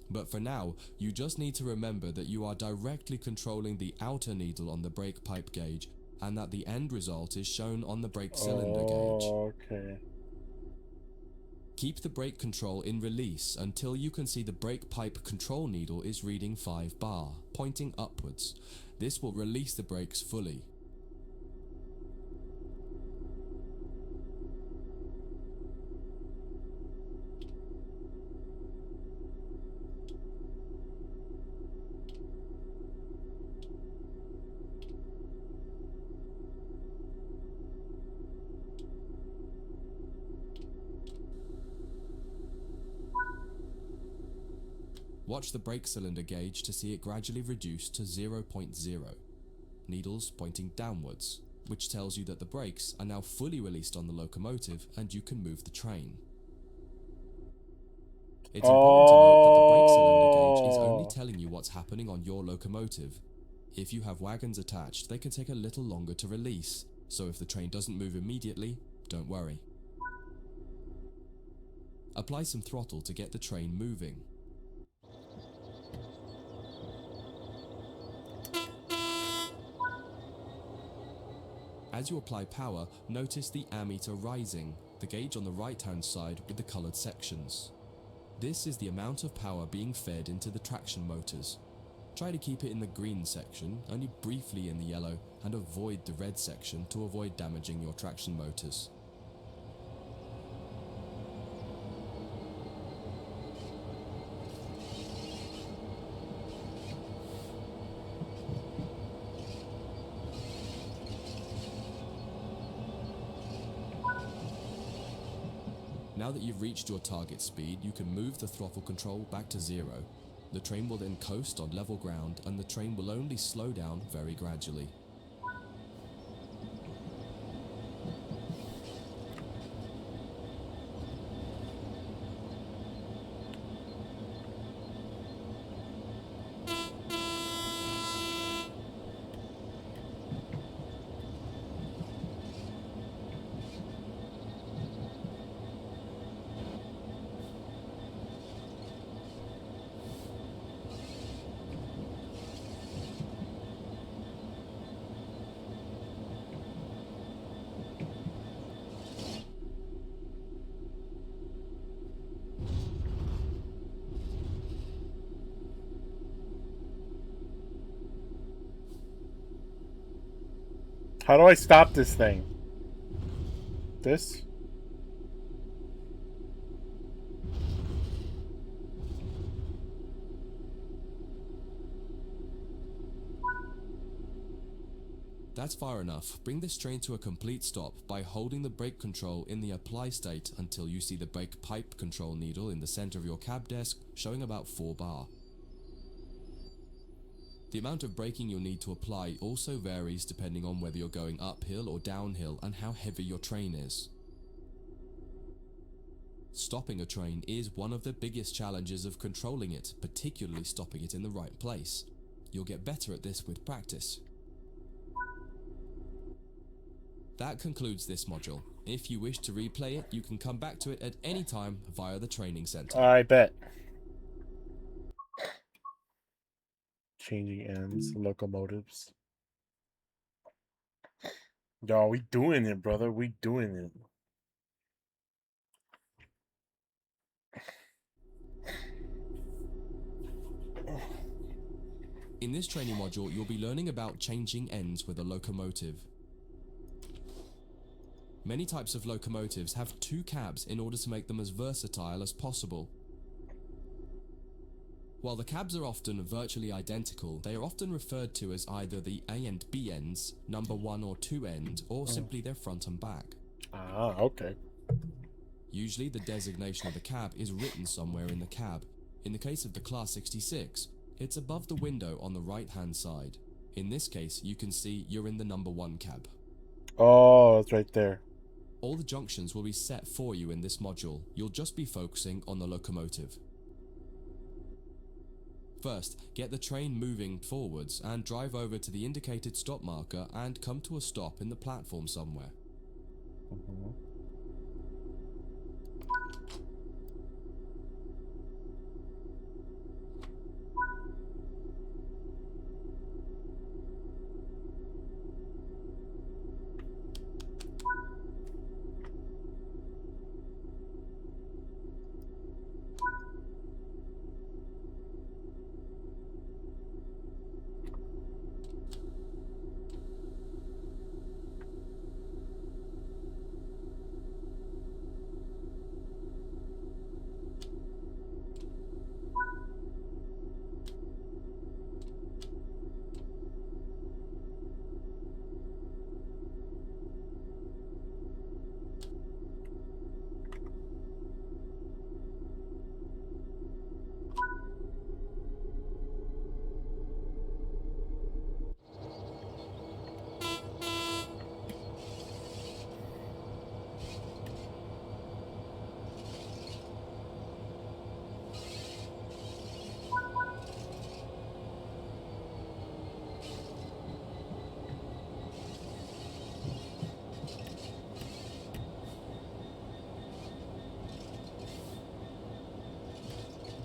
But for now, you just need to remember that you are directly controlling the outer needle on the brake pipe gauge and that the end result is shown on the brake cylinder gauge. Okay. Keep the brake control in release until you can see the brake pipe control needle is reading 5 bar, pointing upwards. This will release the brakes fully. Watch the brake cylinder gauge to see it gradually reduce to 0.0, needles pointing downwards, which tells you that the brakes are now fully released on the locomotive and you can move the train. It's important to note that the brake cylinder gauge is only telling you what's happening on your locomotive. If you have wagons attached, they can take a little longer to release, so if the train doesn't move immediately, don't worry. Apply some throttle to get the train moving. As you apply power, notice the ammeter rising, the gauge on the right-hand side with the coloured sections. This is the amount of power being fed into the traction motors. Try to keep it in the green section, only briefly in the yellow, and avoid the red section to avoid damaging your traction motors. Now that you've reached your target speed, you can move the throttle control back to 0. The train will then coast on level ground and the train will only slow down very gradually. How do I stop this thing? This? That's far enough. Bring this train to a complete stop by holding the brake control in the apply state until you see the brake pipe control needle in the center of your cab desk showing about 4 bar. The amount of braking you'll need to apply also varies depending on whether you're going uphill or downhill and how heavy your train is. Stopping a train is one of the biggest challenges of controlling it, particularly stopping it in the right place. You'll get better at this with practice. That concludes this module. If you wish to replay it, you can come back to it at any time via the training center. I bet. Changing ends, locomotives. Yo, we doing it, brother. We doing it. In this training module, you'll be learning about changing ends with a locomotive. Many types of locomotives have 2 cabs in order to make them as versatile as possible. While the cabs are often virtually identical, they are often referred to as either the A and B ends, number 1 or 2 end, or simply their front and back. Ah, okay. Usually the designation of the cab is written somewhere in the cab. In the case of the Class 66, it's above the window on the right hand side. In this case, you can see you're in the number 1 cab. Oh, it's right there. All the junctions will be set for you in this module. You'll just be focusing on the locomotive. First, get the train moving forwards and drive over to the indicated stop marker and come to a stop in the platform somewhere. Mm-hmm.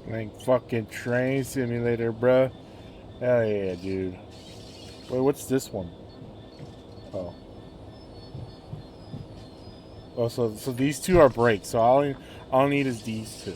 Like fucking train simulator, bruh. Hell yeah, dude. Wait, what's this one? Oh. Oh, so these 2 are brakes. So all I need is these 2.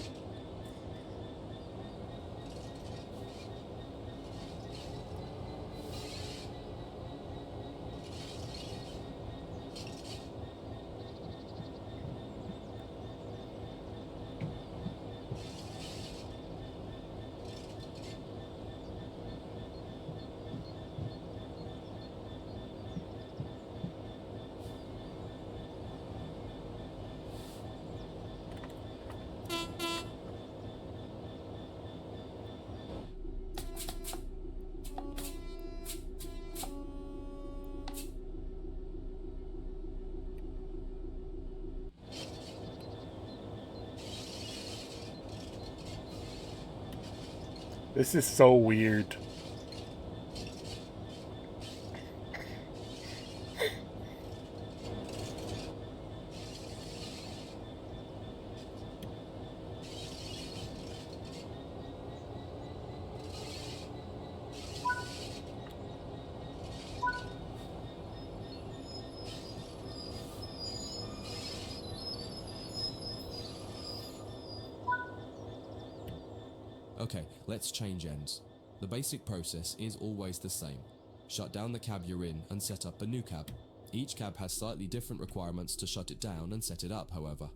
This is so weird. Okay, let's change ends. The basic process is always the same. Shut down the cab you're in and set up a new cab. Each cab has slightly different requirements to shut it down and set it up, however.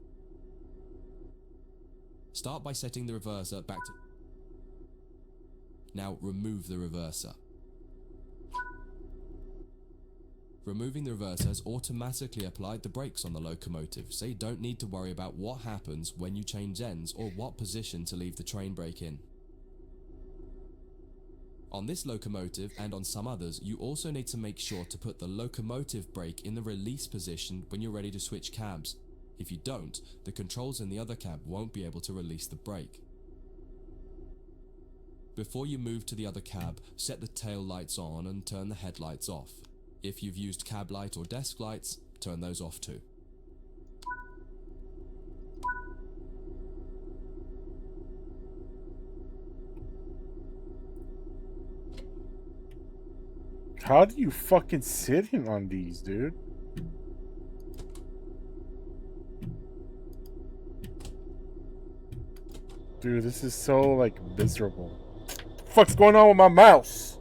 Start by setting the reverser back to... Now remove the reverser. Removing the reverser has automatically applied the brakes on the locomotive, so you don't need to worry about what happens when you change ends or what position to leave the train brake in. On this locomotive and on some others, you also need to make sure to put the locomotive brake in the release position when you're ready to switch cabs. If you don't, the controls in the other cab won't be able to release the brake. Before you move to the other cab, set the tail lights on and turn the headlights off. If you've used cab light or desk lights, turn those off too. How do you fucking sit in on these, dude? Dude, this is so, like, miserable. What the fuck's going on with my mouse?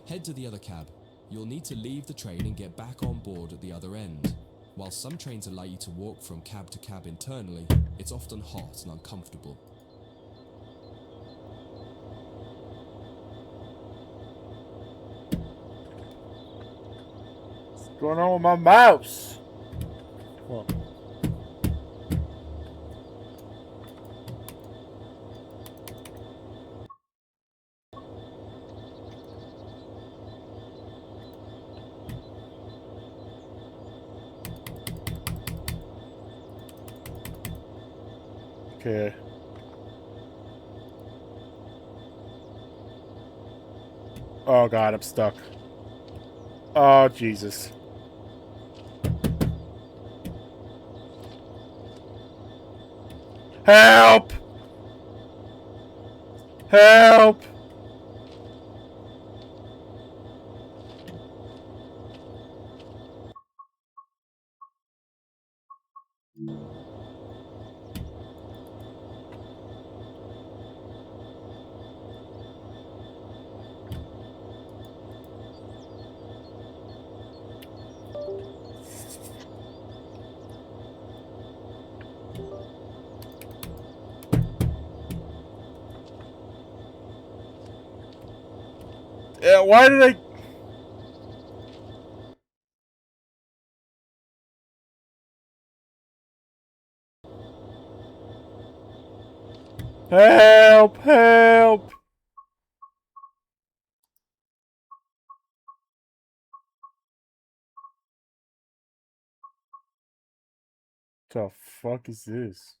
Head to the other cab. You'll need to leave the train and get back on board at the other end. While some trains allow you to walk from cab to cab internally, it's often hot and uncomfortable. What's going on with my mouse? Well, okay. Oh god, I'm stuck. Oh Jesus. Help! Help! Why did I... Help! Help! The fuck is this?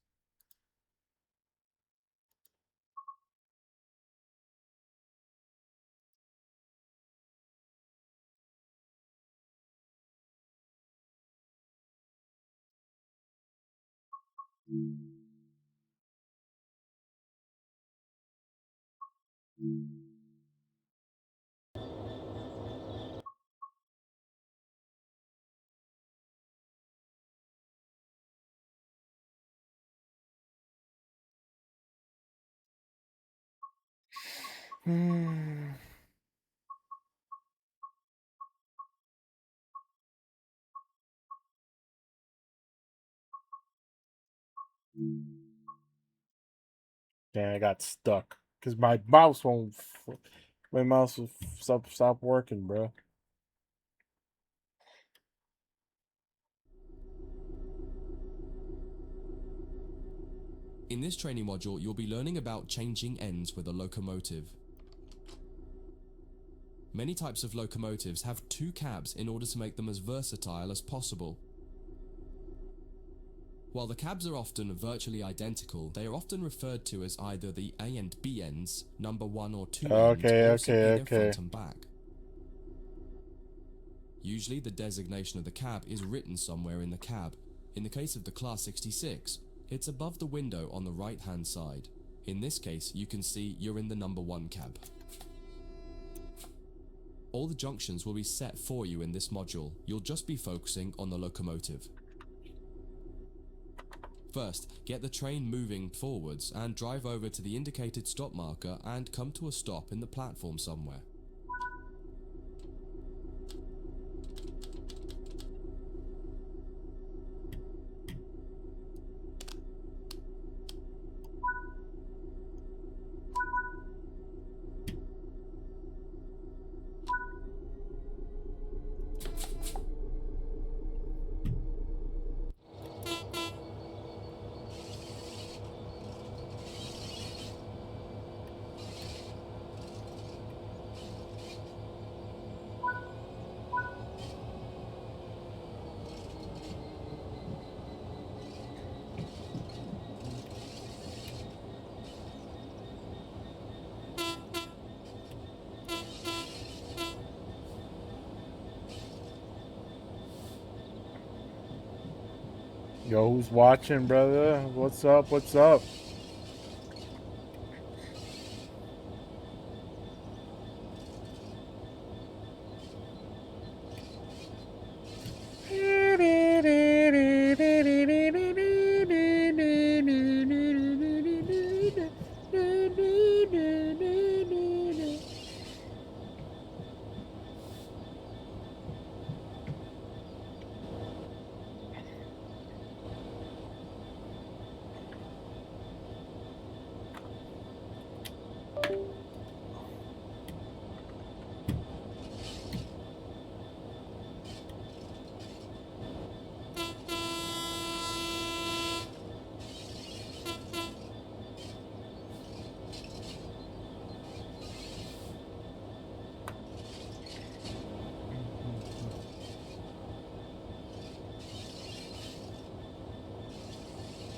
Hmm. Yeah, I got stuck because my mouse won't. My mouse will stop working, bro. In this training module, you'll be learning about changing ends with a locomotive. Many types of locomotives have two cabs in order to make them as versatile as possible. While the cabs are often virtually identical, they are often referred to as either the A and B ends, number 1 or 2 ends, or simply their front and back. Usually the designation of the cab is written somewhere in the cab. In the case of the Class 66, it's above the window on the right hand side. In this case, you can see you're in the number 1 cab. All the junctions will be set for you in this module. You'll just be focusing on the locomotive. First, get the train moving forwards and drive over to the indicated stop marker and come to a stop in the platform somewhere. Yo, who's watching, brother? What's up? What's up?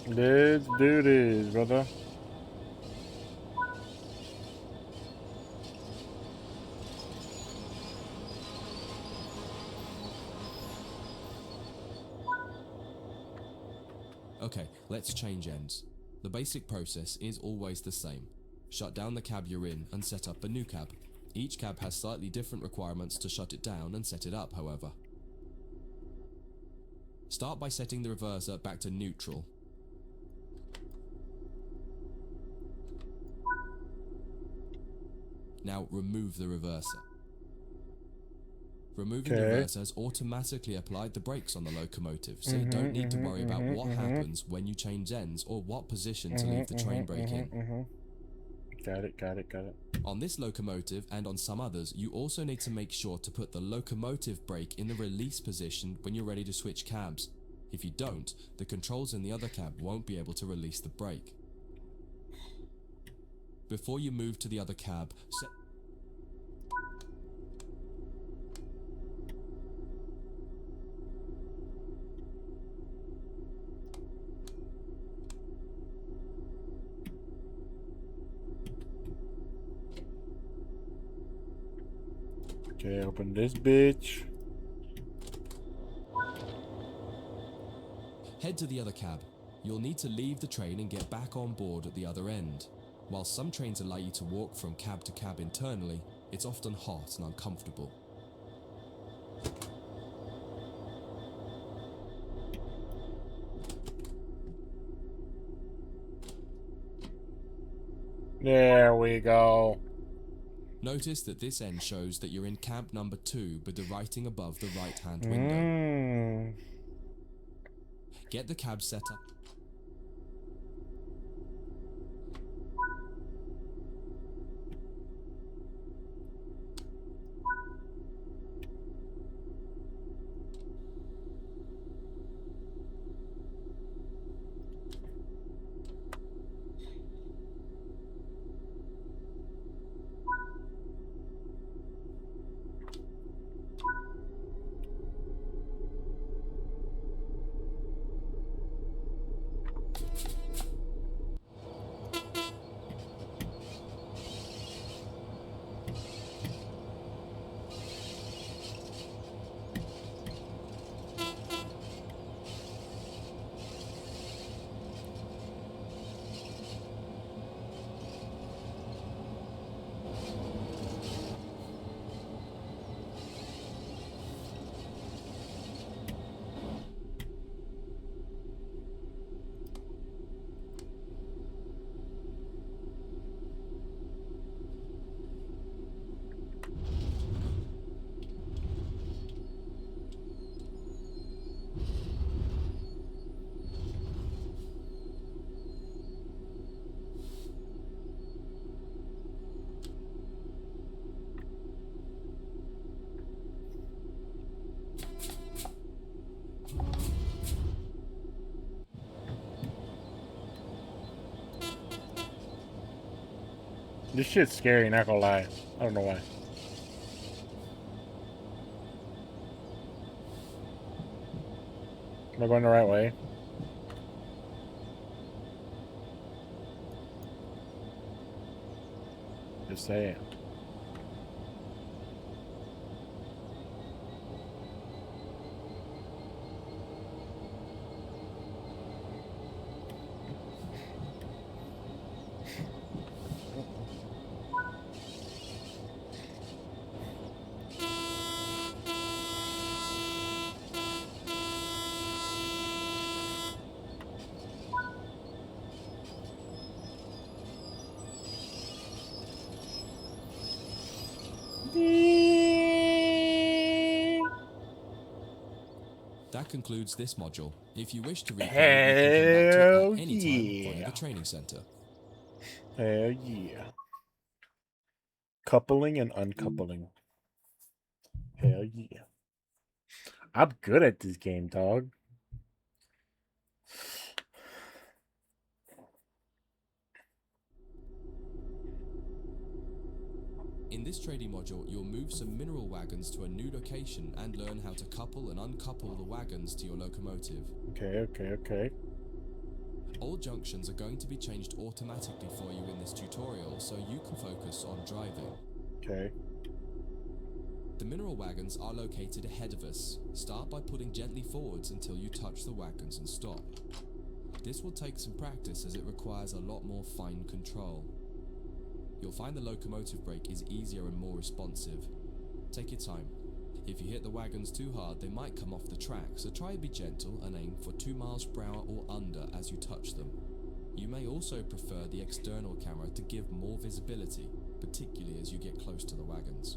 Let's do this, brother. Okay, let's change ends. The basic process is always the same. Shut down the cab you're in and set up a new cab. Each cab has slightly different requirements to shut it down and set it up, however. Start by setting the reverser back to neutral. Now remove the reverser. Removing the reverser has automatically applied the brakes on the locomotive, so you don't need to worry about what happens when you change ends or what position to leave the train brake in. Got it, got it, got it. On this locomotive and on some others, you also need to make sure to put the locomotive brake in the release position when you're ready to switch cabs. If you don't, the controls in the other cab won't be able to release the brake. Before you move to the other cab, set Okay, open this bitch. Head to the other cab. You'll need to leave the train and get back on board at the other end. While some trains allow you to walk from cab to cab internally, it's often hot and uncomfortable. There we go. Notice that this end shows that you're in cab number 2 with the writing above the right-hand window. Get the cab set up. This shit's scary, not gonna lie. I don't know why. Am I going the right way? Just saying. That concludes this module. If you wish to replay, you can come back to it Hell at any time via yeah. the training center. Hell yeah. Coupling and uncoupling. Hell yeah. I'm good at this game, dog. In this trading module, you'll move some mineral wagons to a new location and learn how to couple and uncouple the wagons to your locomotive. Okay. All junctions are going to be changed automatically for you in this tutorial so you can focus on driving. Okay. The mineral wagons are located ahead of us. Start by putting gently forwards until you touch the wagons and stop. This will take some practice as it requires a lot more fine control. You'll find the locomotive brake is easier and more responsive. Take your time. If you hit the wagons too hard, they might come off the track, so try to be gentle and aim for 2 miles per hour or under as you touch them. You may also prefer the external camera to give more visibility, particularly as you get close to the wagons.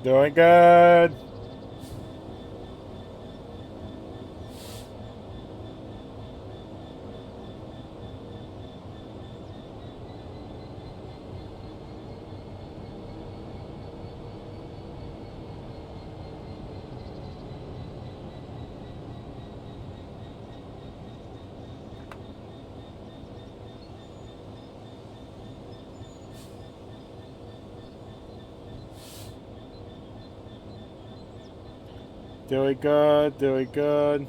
Doing good. Doing good.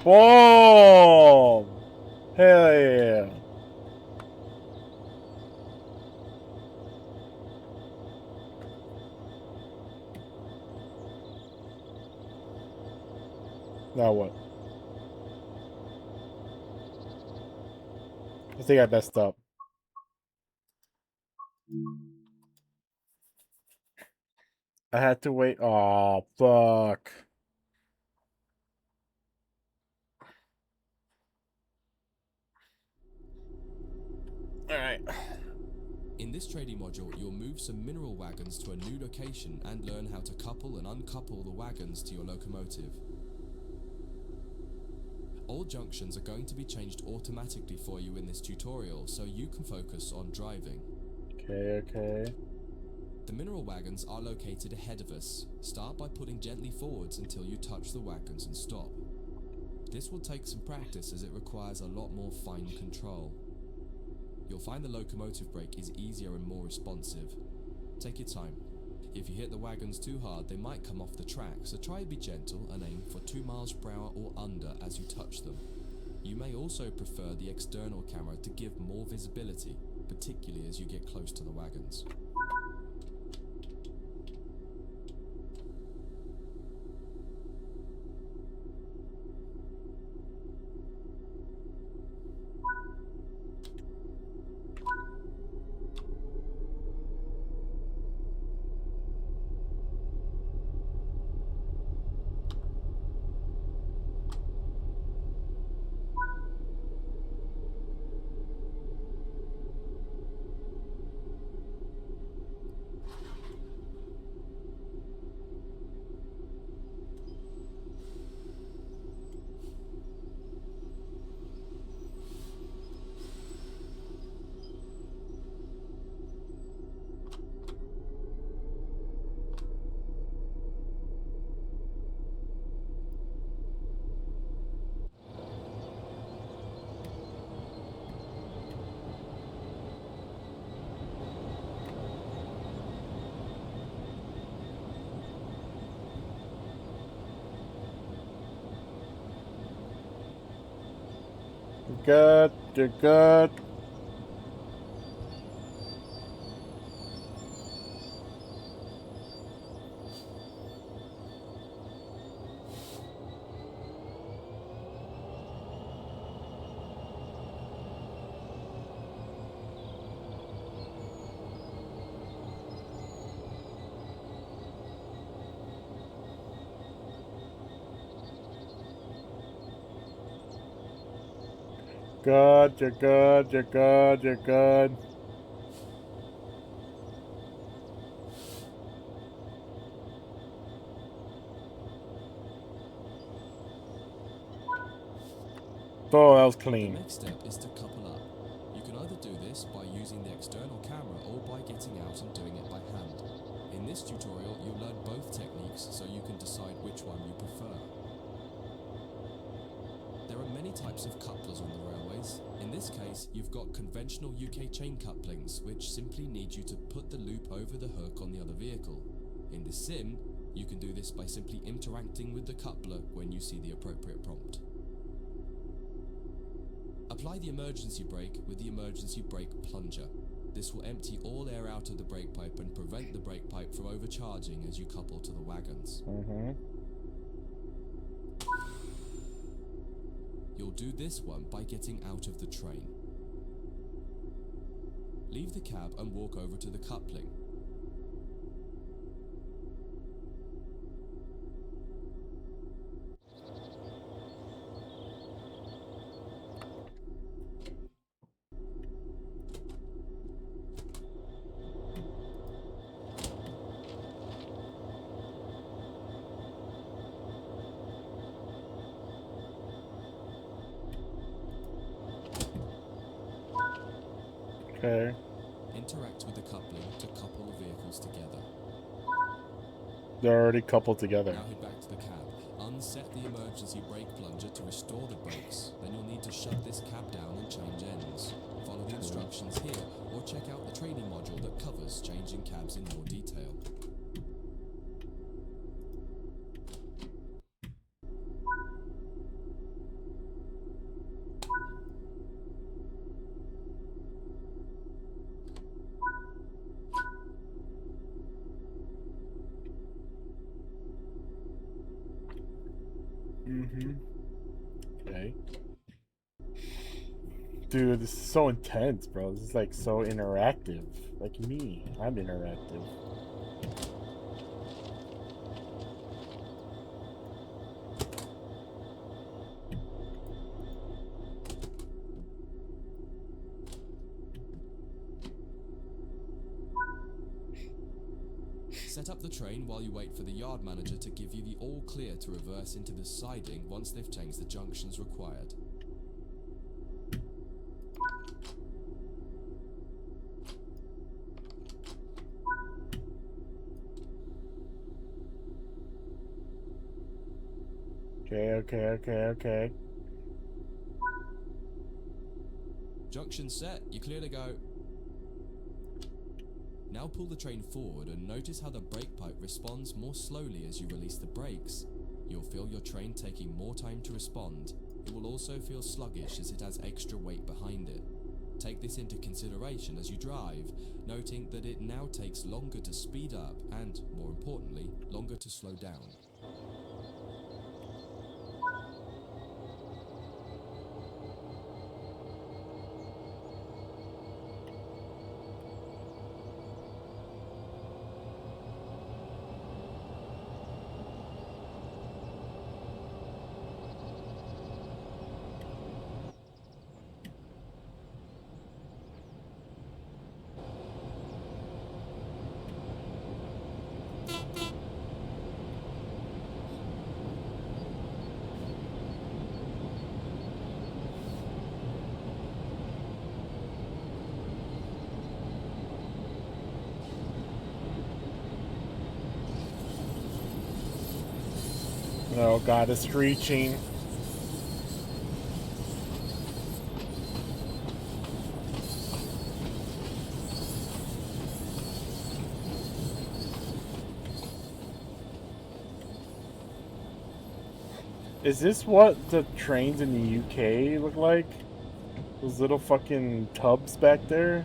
Boom! Hell yeah. Now what? I think I messed up. I had to wait. Oh, fuck. Alright. In this trading module, you'll move some mineral wagons to a new location and learn how to couple and uncouple the wagons to your locomotive. All junctions are going to be changed automatically for you in this tutorial so you can focus on driving. Okay. The mineral wagons are located ahead of us. Start by putting gently forwards until you touch the wagons and stop. This will take some practice as it requires a lot more fine control. You'll find the locomotive brake is easier and more responsive. Take your time. If you hit the wagons too hard, they might come off the track, so try to be gentle and aim for 2 miles per hour or under as you touch them. You may also prefer the external camera to give more visibility, particularly as you get close to the wagons. good. You're good. Good, you're good, you're good, you're good. Oh, that was The clean. next step is to couple up. You can either do this by using the external camera or by getting out and doing it by hand. In this tutorial, you'll learn both techniques so you can decide which one you prefer. There are many types of couplers on the railways. In this case, you've got conventional UK chain couplings, which simply need you to put the loop over the hook on the other vehicle. In the sim, you can do this by simply interacting with the coupler when you see the appropriate prompt. Apply the emergency brake with the emergency brake plunger. This will empty all air out of the brake pipe and prevent the brake pipe from overcharging as you couple to the wagons. You'll do this one by getting out of the train. Leave the cab and walk over to the coupling. Okay. Interact with the coupling to couple the vehicles together. They're already coupled together. Now head back to the cab. Unset the emergency brake plunger to restore the brakes. Then you'll need to shut this cab down and change ends. Follow the instructions here or check out the training module that covers changing cabs in more detail. Okay. Dude, this is so intense, bro. This is like so interactive. Like me, I'm interactive. Set up the train while you wait for the yard manager to give you the all clear to reverse into the siding once they've changed the junctions required. Okay. Junction set, you're clear to go. Now pull the train forward and notice how the brake pipe responds more slowly as you release the brakes. You'll feel your train taking more time to respond. It will also feel sluggish as it has extra weight behind it. Take this into consideration as you drive, noting that it now takes longer to speed up and, more importantly, longer to slow down. Oh god, it's screeching. Is this what the trains in the UK look like? Those little fucking tubs back there.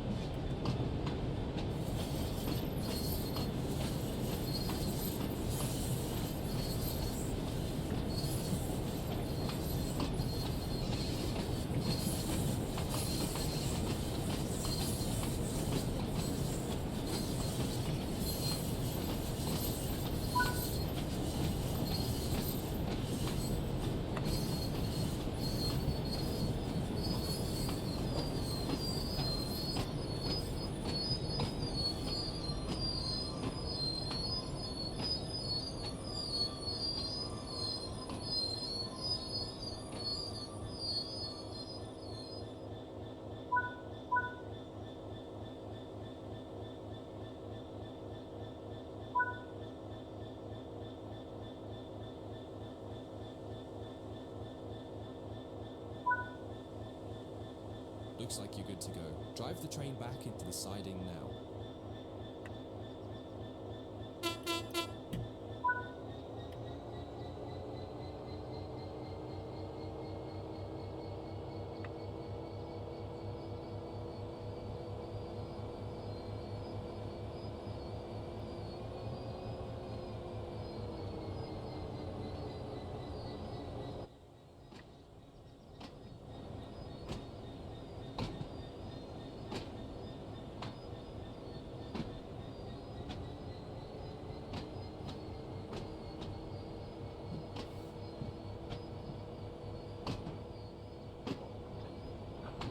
Looks like you're good to go. Drive the train back into the siding now.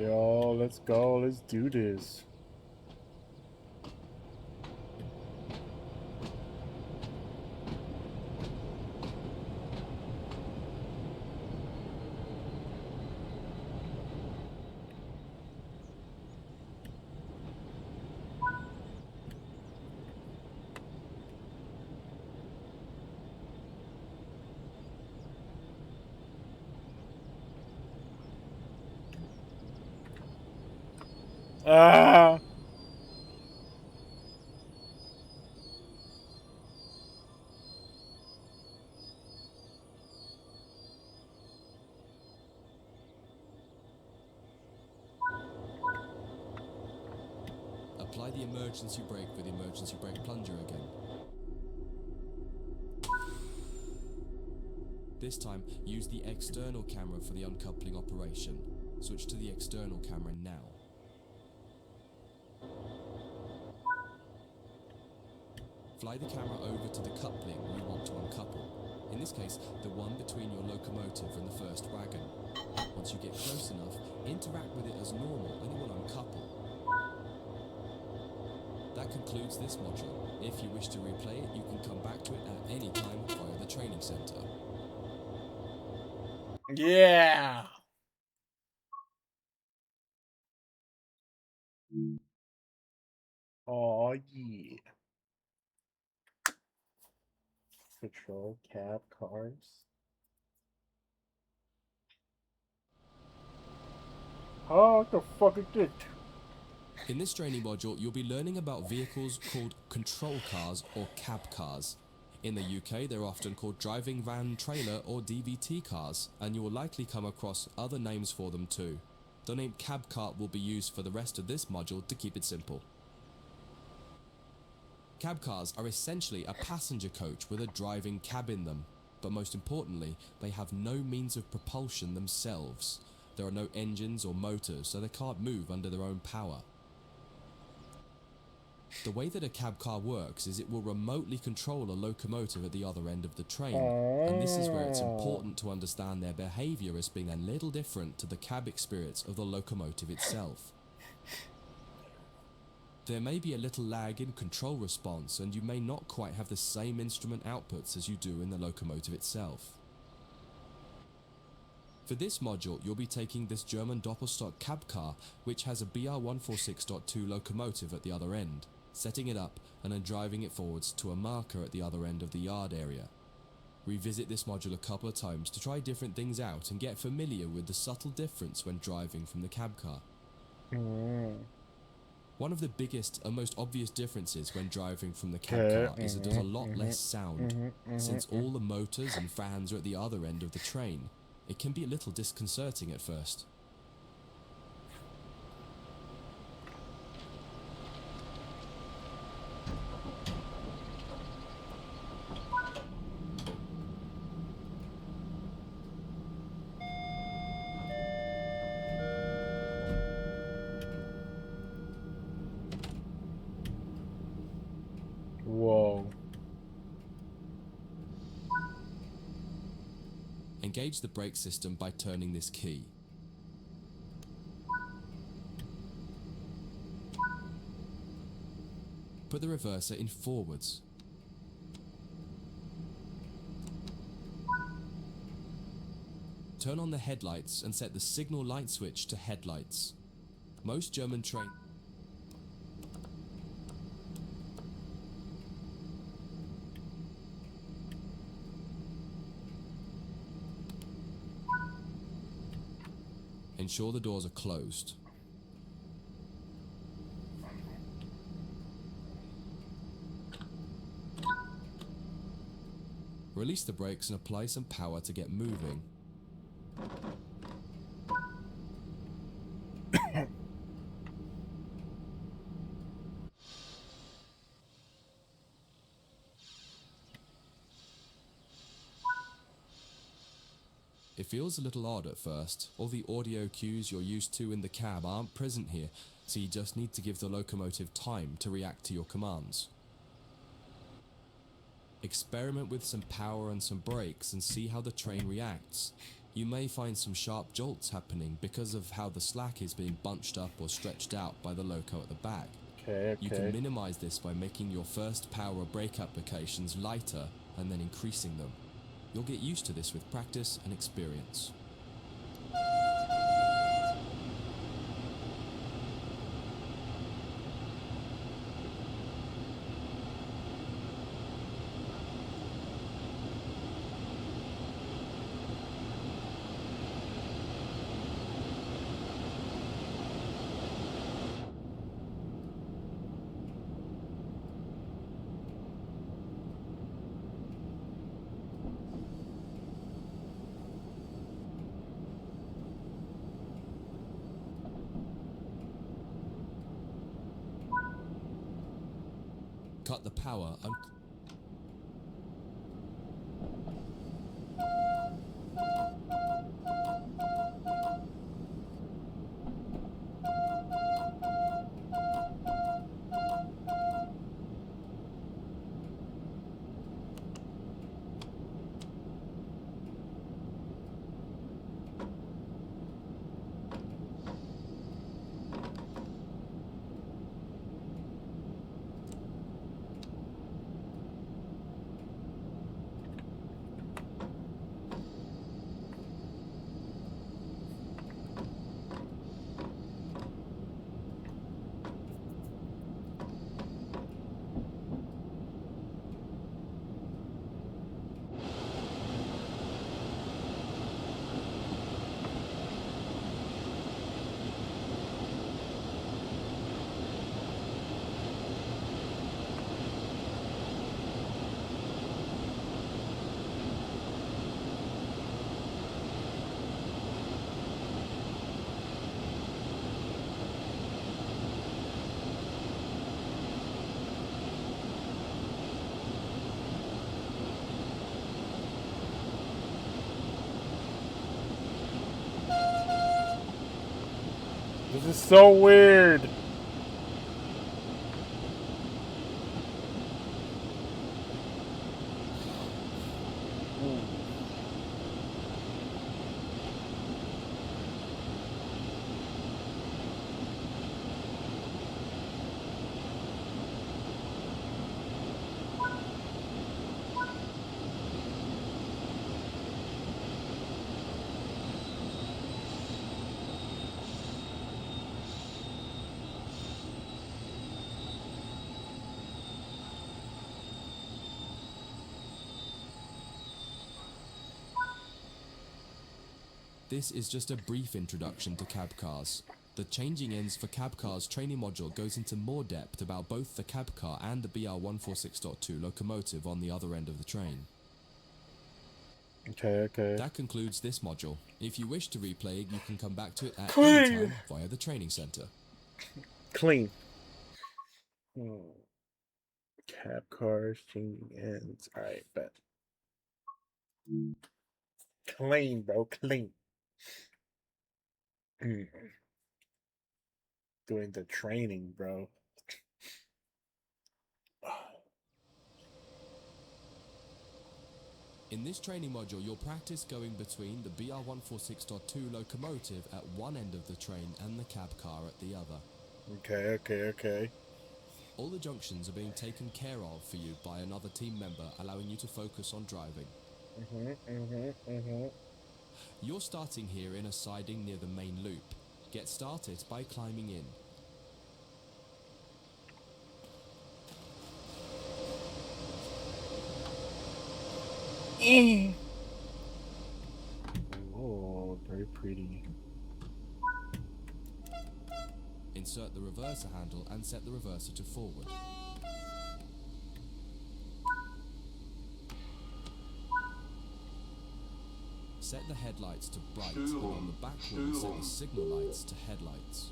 Yo, let's go. Let's do this. Ah! Apply the emergency brake with the emergency brake plunger again. This time, use the external camera for the uncoupling operation. Switch to the external camera now. Fly the camera over to the coupling you want to uncouple. In this case, the one between your locomotive and the first wagon. Once you get close enough, interact with it as normal and it will uncouple. That concludes this module. If you wish to replay it, you can come back to it at any time via the training center. Yeah! Oh, yeah. Patrol cab cars. Oh, what the fuck is this? In this training module, you'll be learning about vehicles called control cars or cab cars. In the UK, they're often called driving van trailer or DVT cars, and you will likely come across other names for them too. The name cab cart will be used for the rest of this module to keep it simple. Cab cars are essentially a passenger coach with a driving cab in them, but most importantly, they have no means of propulsion themselves. There are no engines or motors, so they can't move under their own power. The way that a cab car works is it will remotely control a locomotive at the other end of the train, and this is where it's important to understand their behaviour as being a little different to the cab experience of the locomotive itself. There may be a little lag in control response, and you may not quite have the same instrument outputs as you do in the locomotive itself. For this module, you'll be taking this German Doppelstock cab car, which has a BR146.2 locomotive at the other end, setting it up and then driving it forwards to a marker at the other end of the yard area. Revisit this module a couple of times to try different things out and get familiar with the subtle difference when driving from the cab car. One of the biggest and most obvious differences when driving from the cab car is that there's a lot less sound. Since all the motors and fans are at the other end of the train, it can be a little disconcerting at first. Engage the brake system by turning this key. Put the reverser in forwards. Turn on the headlights and set the signal light switch to headlights. Most German trains ensure the doors are closed. Release the brakes and apply some power to get moving. It feels a little odd at first. All the audio cues you're used to in the cab aren't present here, so you just need to give the locomotive time to react to your commands. Experiment with some power and some brakes and see how the train reacts. You may find some sharp jolts happening because of how the slack is being bunched up or stretched out by the loco at the back. Okay. You can minimize this by making your first power or brake applications lighter and then increasing them. You'll get used to this with practice and experience. Cut the power and This is so weird. this is just a brief introduction to cab cars. The changing ends for cab cars training module goes into more depth about both the cab car and the BR146.2 locomotive on the other end of the train. Okay. That concludes this module. If you wish to replay it, you can come back to it at Clean. any time via the training center. Clean. Cab cars, changing ends. Alright, bet. Clean, bro. Clean. Doing the training, bro. In this training module, you'll practice going between the BR146.2 locomotive at one end of the train and the cab car at the other. Okay. All the junctions are being taken care of for you by another team member, allowing you to focus on driving. You're starting here in a siding near the main loop. Get started by climbing in. Oh, very pretty. Insert the reverser handle and set the reverser to forward. Set the headlights to bright, and on the back wheel set the signal lights to headlights.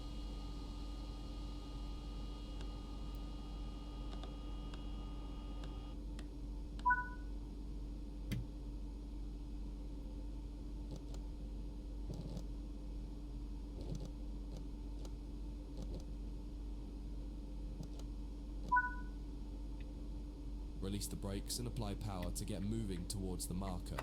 Release the brakes and apply power to get moving towards the marker.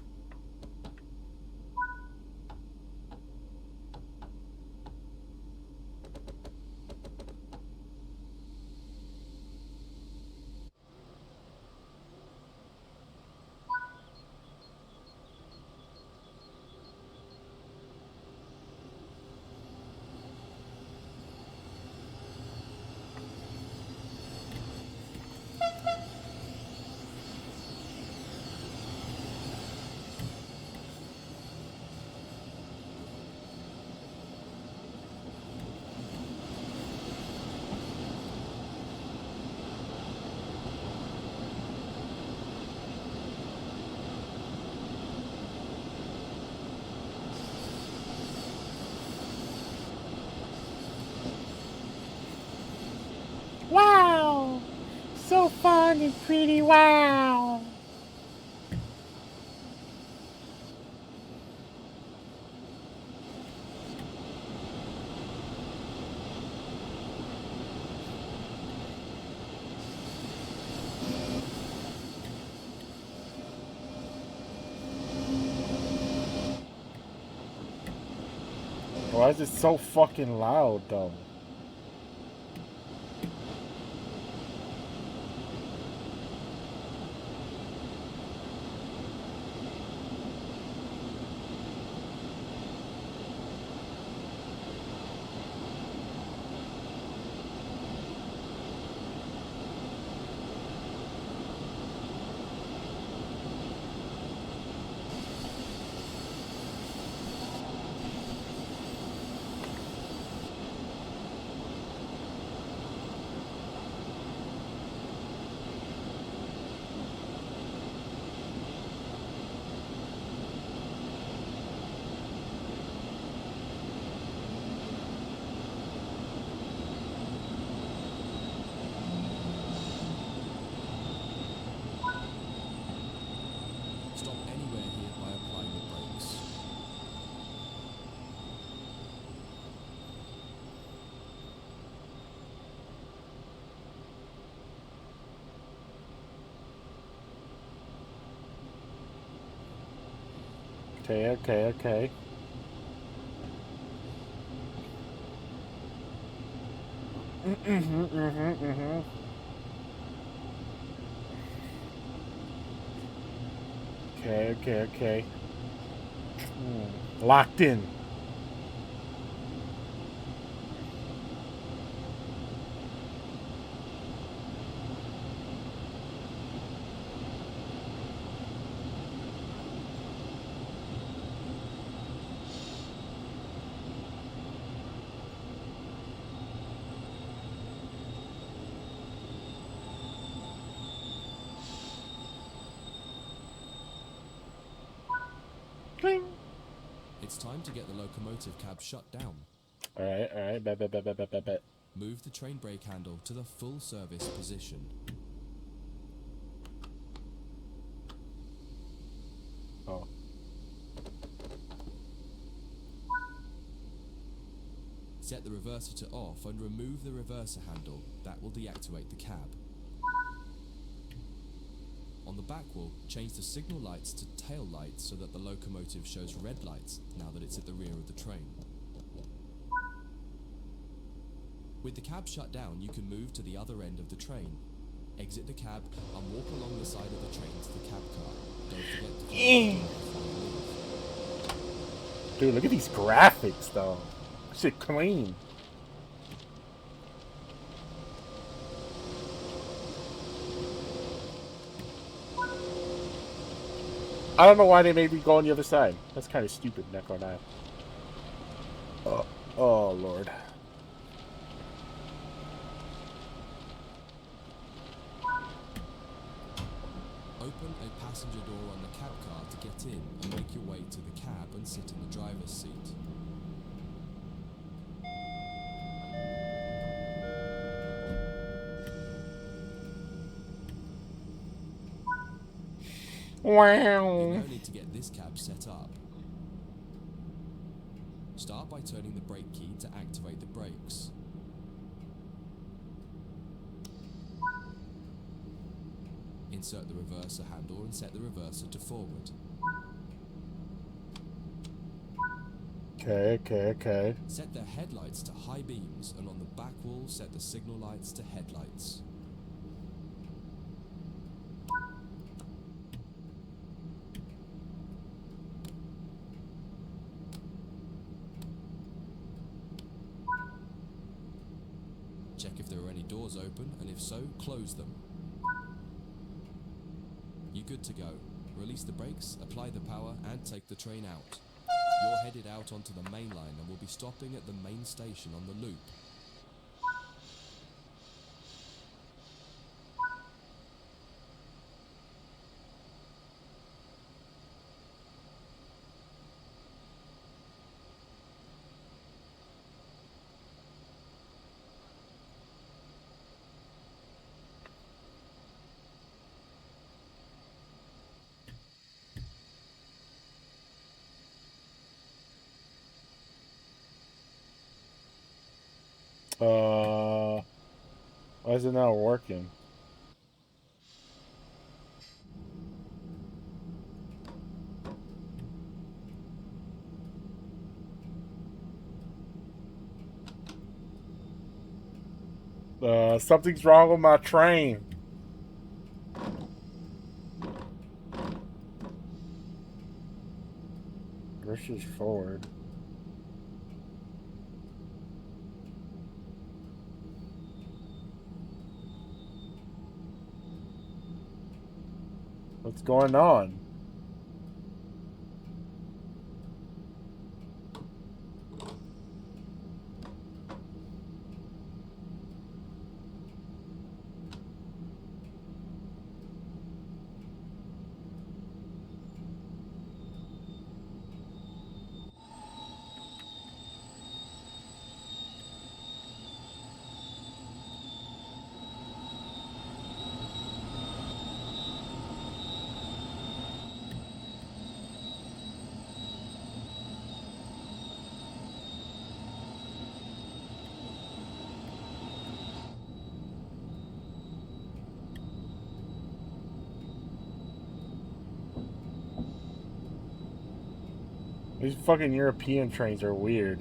Wow! So fun and pretty, wow! Why is it so fucking loud, though? Stop anywhere here by applying the brakes. Okay. Okay. Locked in. Cling. It's time to get the locomotive cab shut down. Alright. Bet. Move the train brake handle to the full service position. Oh. Set the reverser to off and remove the reverser handle. That will deactivate the cab. On the back wall, change the signal lights to tail lights so that the locomotive shows red lights now that it's at the rear of the train. With the cab shut down, you can move to the other end of the train. Exit the cab and walk along the side of the train to the cab car. Don't forget to close the door before you leave. Dude, look at these graphics, though. Shit clean. I don't know why they made me go on the other side. That's kind of stupid, not going on. Oh, Lord. Open a passenger door on the cab car to get in and make your way to the cab and sit in the driver's seat. Wow. You now need to get this cab set up. Start by turning the brake key to activate the brakes. Insert the reverser handle and set the reverser to forward. Okay. Set the headlights to high beams, and on the back wall set the signal lights to headlights. Check if there are any doors open, and if so, close them. You're good to go. Release the brakes, apply the power, and take the train out. You're headed out onto the main line and will be stopping at the main station on the loop. Why is it not working? Something's wrong with my train. Versus forward. What's going on? These fucking European trains are weird.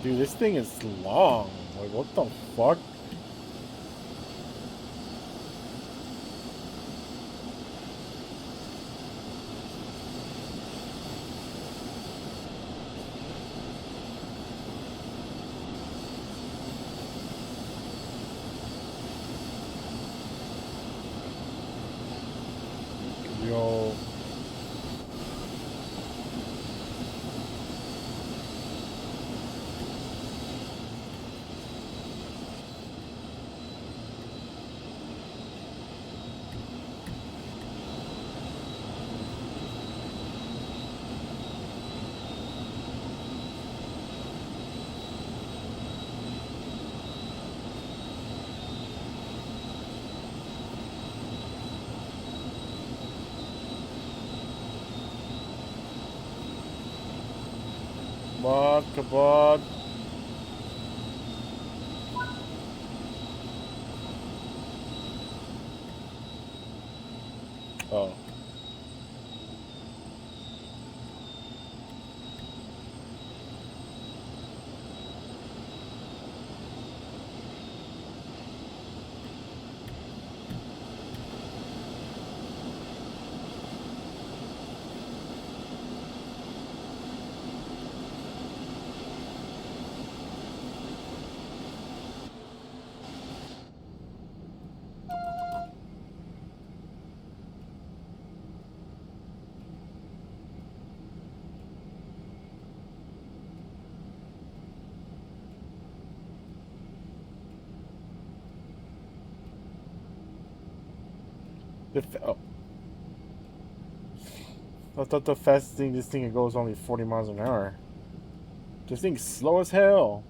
Dude, this thing is long. Like, what the fuck? Yo. Come on. Oh. Oh. I thought the fastest thing this thing goes only 40 miles an hour. This thing's slow as hell.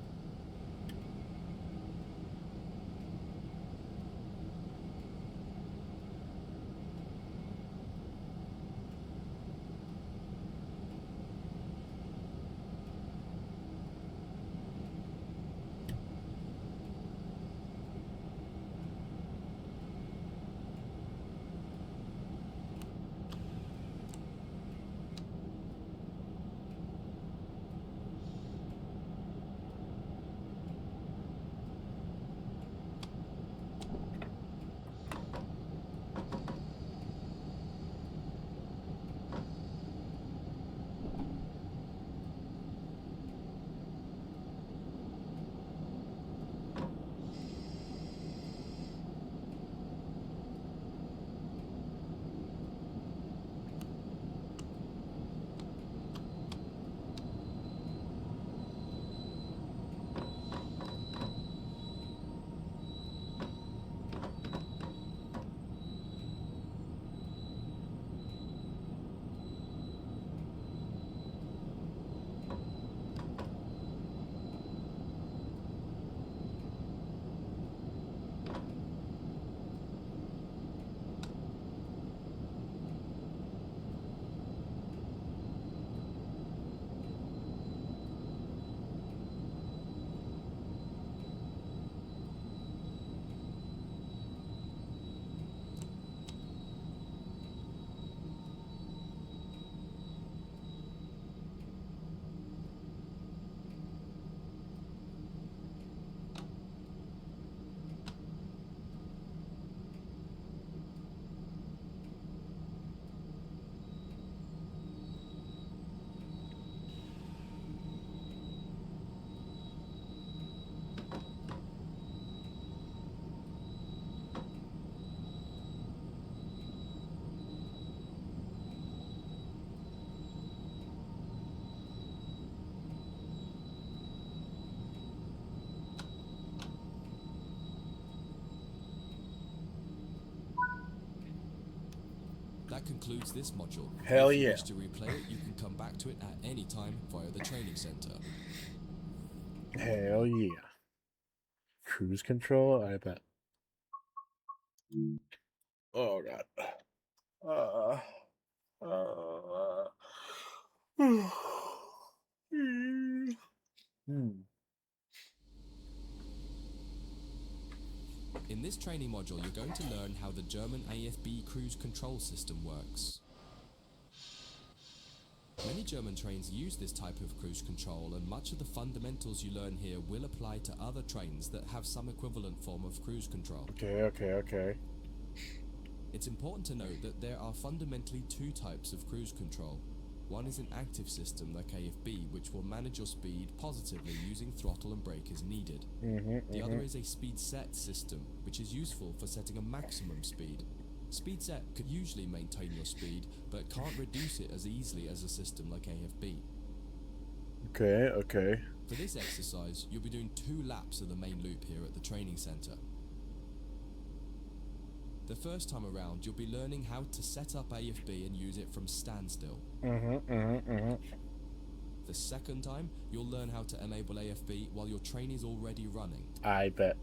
That concludes this module. Hell If you yeah. wish to replay it, you can come back to it at any time via the training center. Hell yeah. Cruise control, I bet. Oh god. Hmm. In this training module, you're going to learn how the German AFB cruise control system works. Many German trains use this type of cruise control, and much of the fundamentals you learn here will apply to other trains that have some equivalent form of cruise control. Okay. It's important to note that there are fundamentally two types of cruise control. One is an active system like AFB, which will manage your speed positively using throttle and brake as needed. The other is a speed set system, which is useful for setting a maximum speed. Speed set could usually maintain your speed, but can't reduce it as easily as a system like AFB. Okay. For this exercise, you'll be doing 2 laps of the main loop here at the training center. The first time around, you'll be learning how to set up AFB and use it from standstill. The second time, you'll learn how to enable AFB while your train is already running. I bet.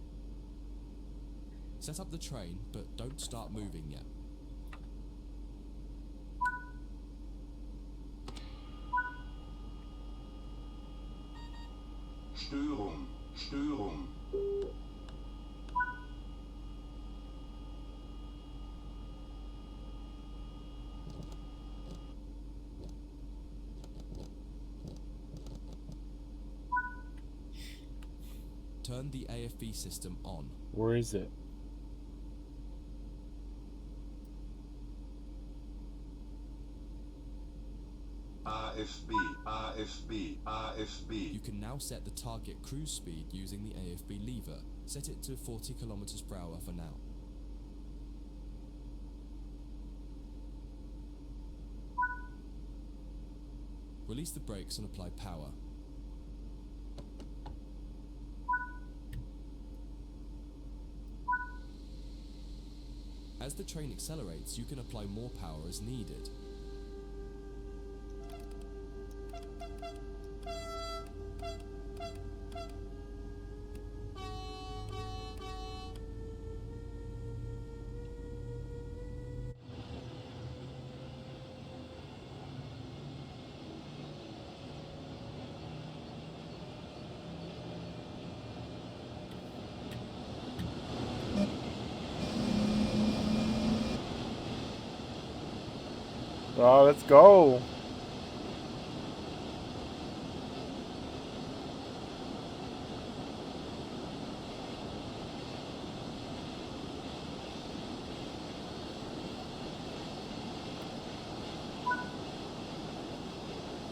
Set up the train, but don't start moving yet. Störung. Turn the AFB system on. Where is it? AFB. You can now set the target cruise speed using the AFB lever. Set it to 40 km per hour for now. Release the brakes and apply power. As the train accelerates, you can apply more power as needed. Oh, let's go.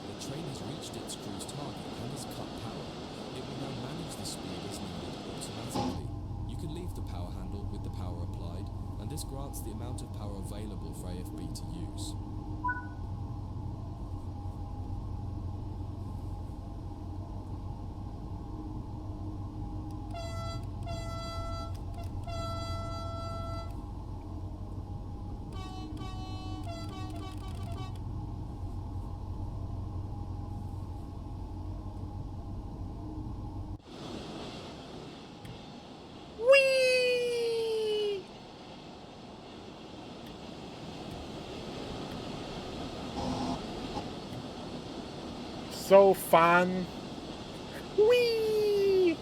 The train has reached its cruise target and has cut power. It will now manage the speed as needed automatically. You can leave the power handle with the power applied, and this grants the amount of power available for AFB to use. Whee! So fun. Whee!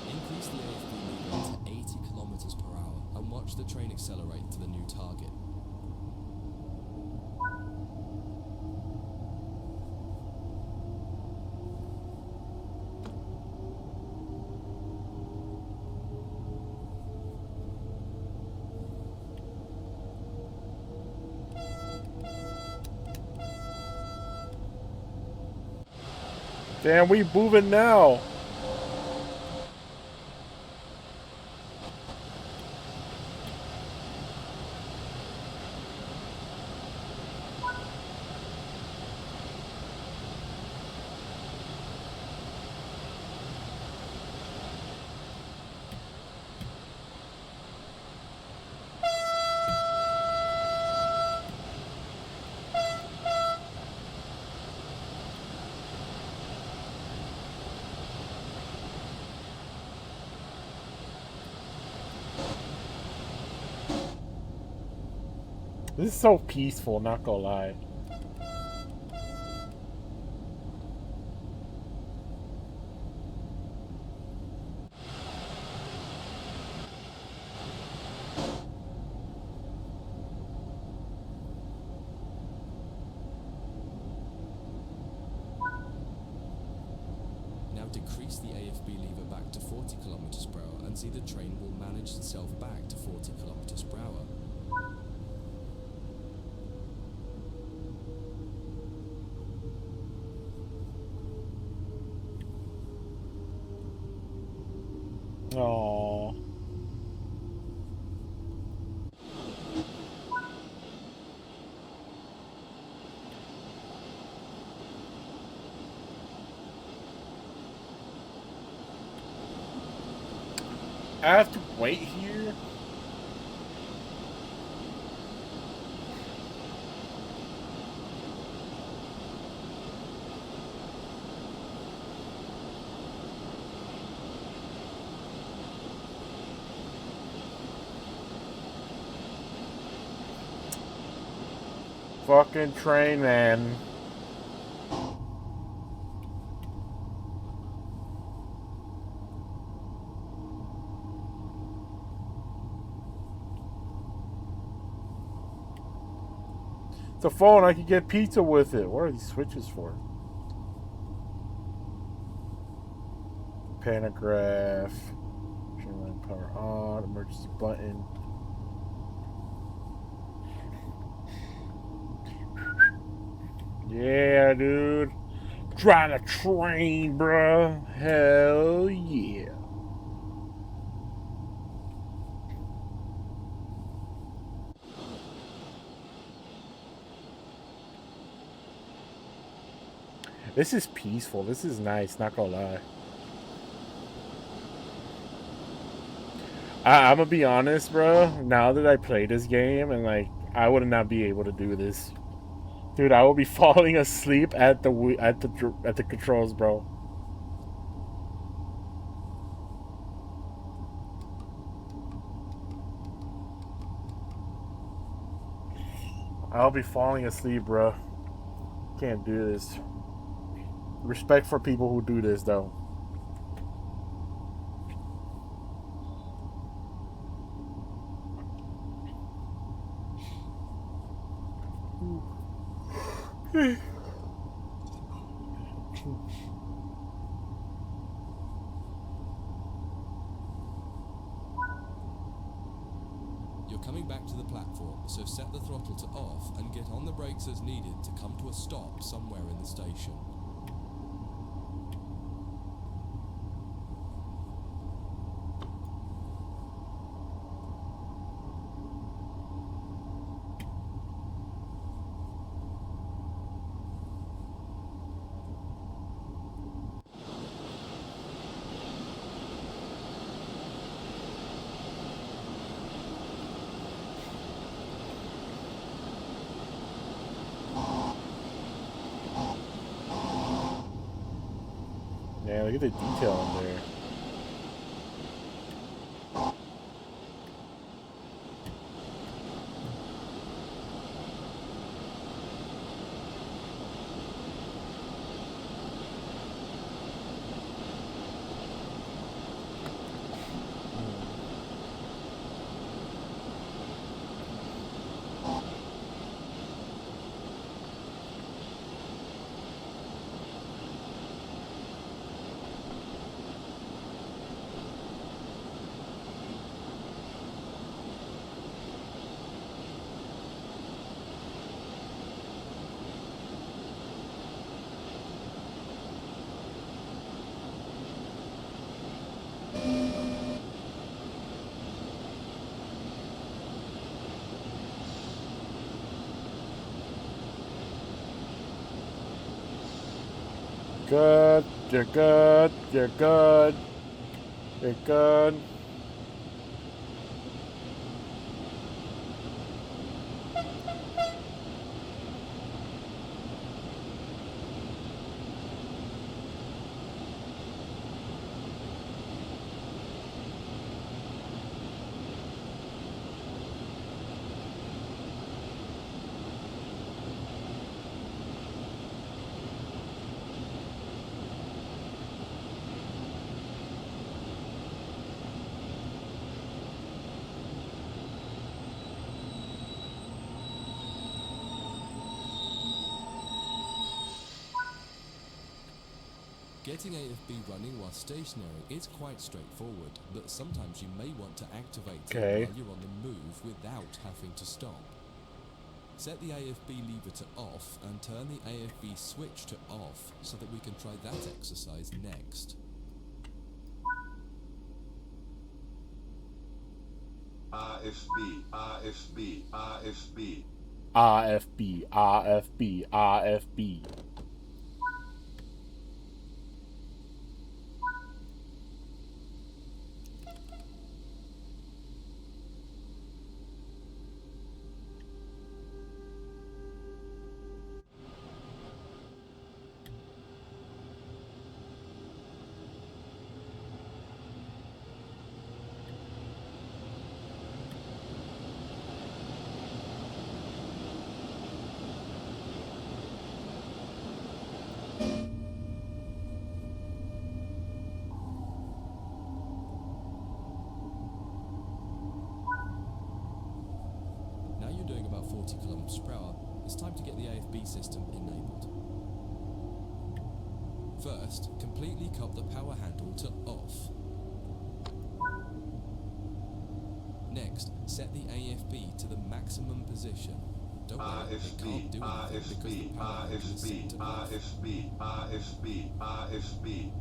Increase the AFB lever to 80 km per hour and watch the train accelerate to the new target. Damn, we moving now. This is so peaceful, not gonna lie. Now decrease the AFB lever back to 40 kilometers per hour and see the train will manage itself back to 40 kilometers per hour. Aww. I have to wait here? Fucking train, man. It's a phone, I could get pizza with it. What are these switches for? Pantograph. Train power on. Emergency button. Yeah, dude. Trying to train, bruh. Hell yeah. This is peaceful. This is nice, not gonna lie. I'm gonna be honest, bro. Now that I play this game, and like, I would not be able to do this. Dude, I will be falling asleep at the controls, bro. I'll be falling asleep, bro. Can't do this. Respect for people who do this, though. You're coming back to the platform, so set the throttle to off and get on the brakes as needed to come to a stop somewhere in the station. Yeah, look at the detail in there. Good, you're good, you're good, you're good. Getting AFB running while stationary is quite straightforward, but sometimes you may want to activate Okay. it while you're on the move without having to stop. Set the AFB lever to off and turn the AFB switch to off so that we can try that exercise next. AFB, AFB, AFB. RFB, RFB, RFB. Now you're doing about 40 kilometers per hour, it's time to get the AFB system enabled. First, completely cup the power handle to off. Next, set the AFB to the maximum position. Don't worry, it can't do anything because the power handle is set to off. AFB, AFB, AFB.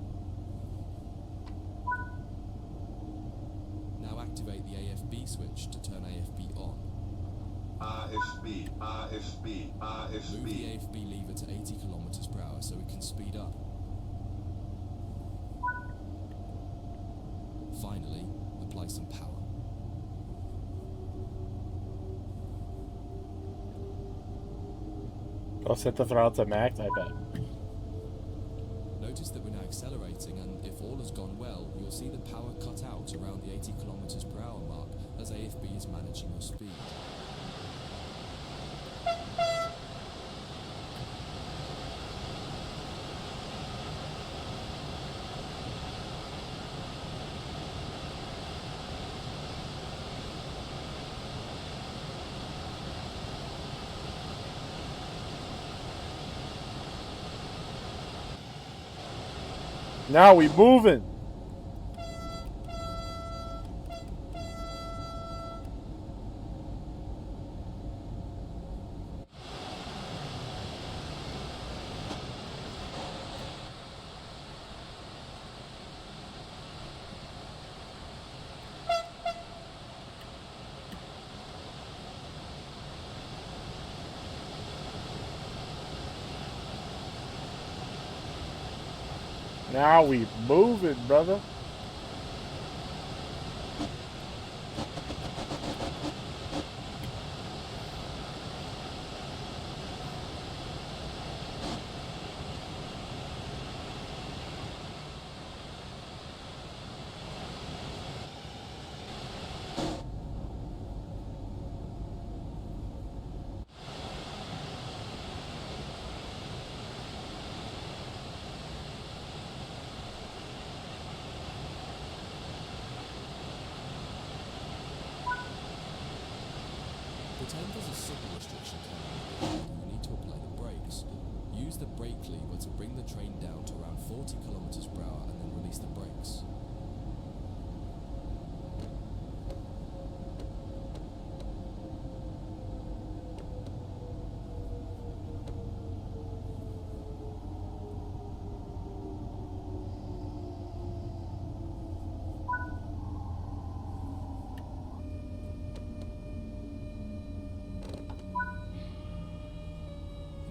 Now activate the AFB switch to turn AFB on. AFB, AFB, Move the AFB. AFB lever to 80 kilometers per hour so it can speed up. Finally, apply some power. I'll set the throttle to max, I bet. Notice that we're now accelerating, and if all has gone well, you'll see the power cut out around the 80 kilometers per hour mark as AFB is managing your speed. Now we moving. Now we moving, brother. Pretend there's a signal restriction coming and you need to apply the brakes. Use the brake lever to bring the train down to around 40 kilometers per hour and then release the brakes.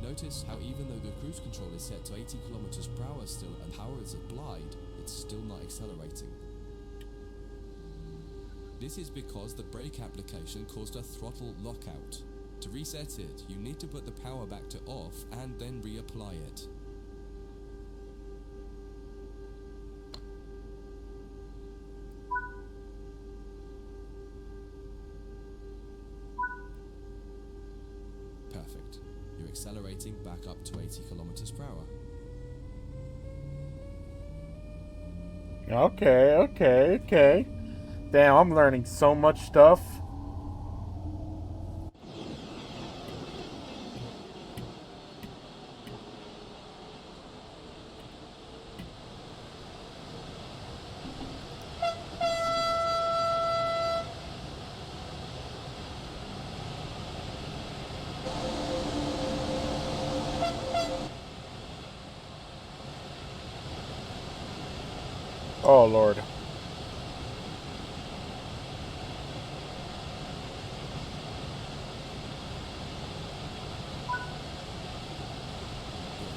Notice how even though the cruise control is set to 80 kilometers per hour still and power is applied, it's still not accelerating. This is because the brake application caused a throttle lockout. To reset it, you need to put the power back to off and then reapply it. Perfect. You're accelerating back up to 80 kilometers per hour. Okay. Damn, I'm learning so much stuff. Oh Lord. You're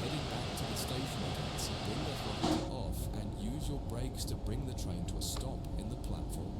heading back to the station again, so bring the throttle off and use your brakes to bring the train to a stop in the platform.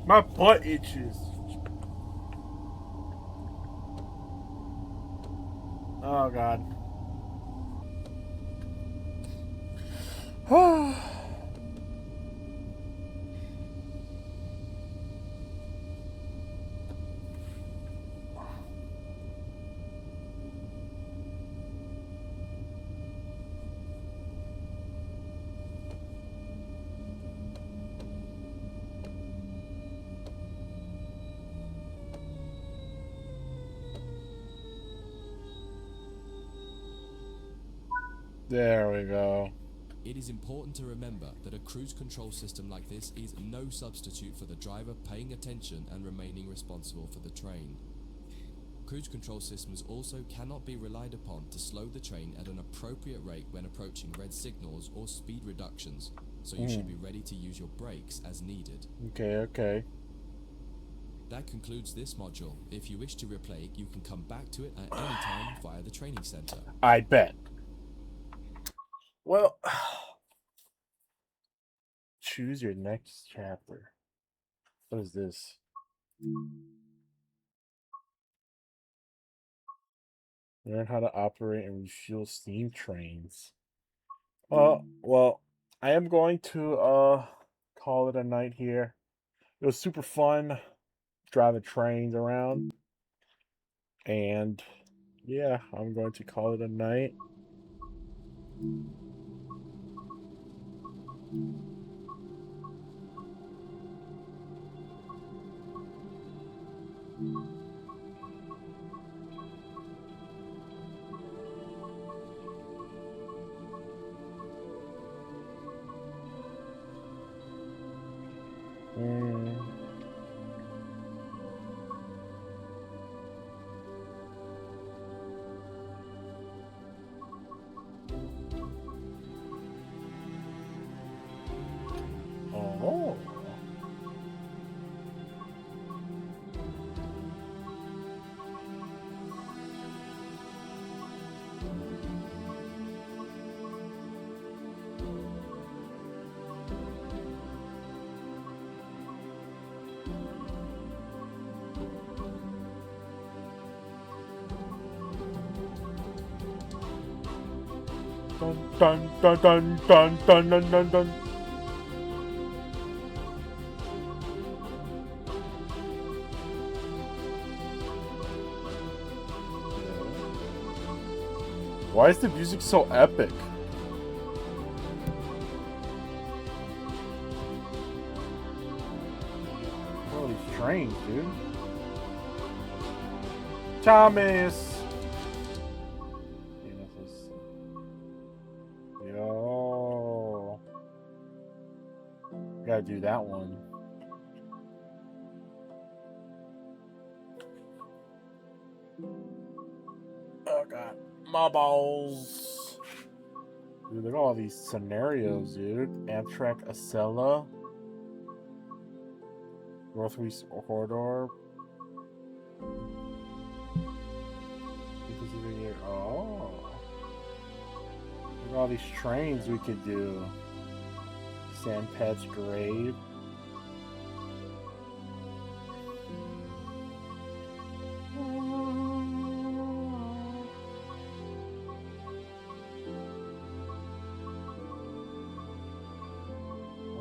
My butt itches. Oh God. There we go. It is important to remember that a cruise control system like this is no substitute for the driver paying attention and remaining responsible for the train. Cruise control systems also cannot be relied upon to slow the train at an appropriate rate when approaching red signals or speed reductions, so you should be ready to use your brakes as needed. Okay. That concludes this module. If you wish to replay it, you can come back to it at any time via the training center. I bet. Well, choose your next chapter. What is this? Learn how to operate and refuel steam trains. Well, I am going to call it a night here. It was super fun driving trains around. And yeah, I'm going to call it a night. Mm. Oh. Dun dun dun dun dun dun dun dun. Why is the music so epic? Holy strange, dude. Thomas. Yo. Gotta do that one. Oh god. My balls. Dude, look at all these scenarios, dude. Amtrak Acela. Northwest Corridor. Oh. Look at all these trains we could do. Sandpet's Grave.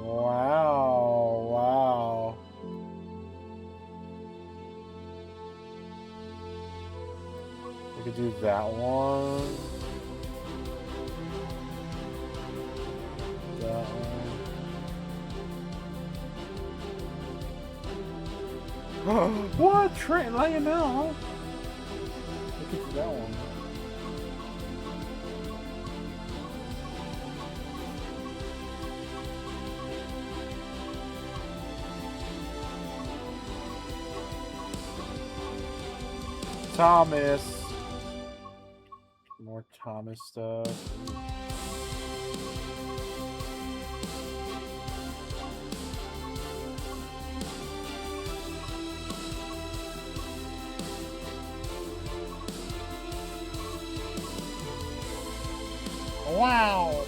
Wow, wow. We could do that one. That one. What? Train? Let you know. We could do that one. Thomas. More Thomas stuff. Wow.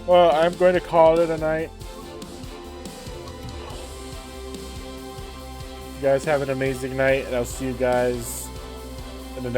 Well, I'm going to call it a night. You guys have an amazing night, and I'll see you guys in the next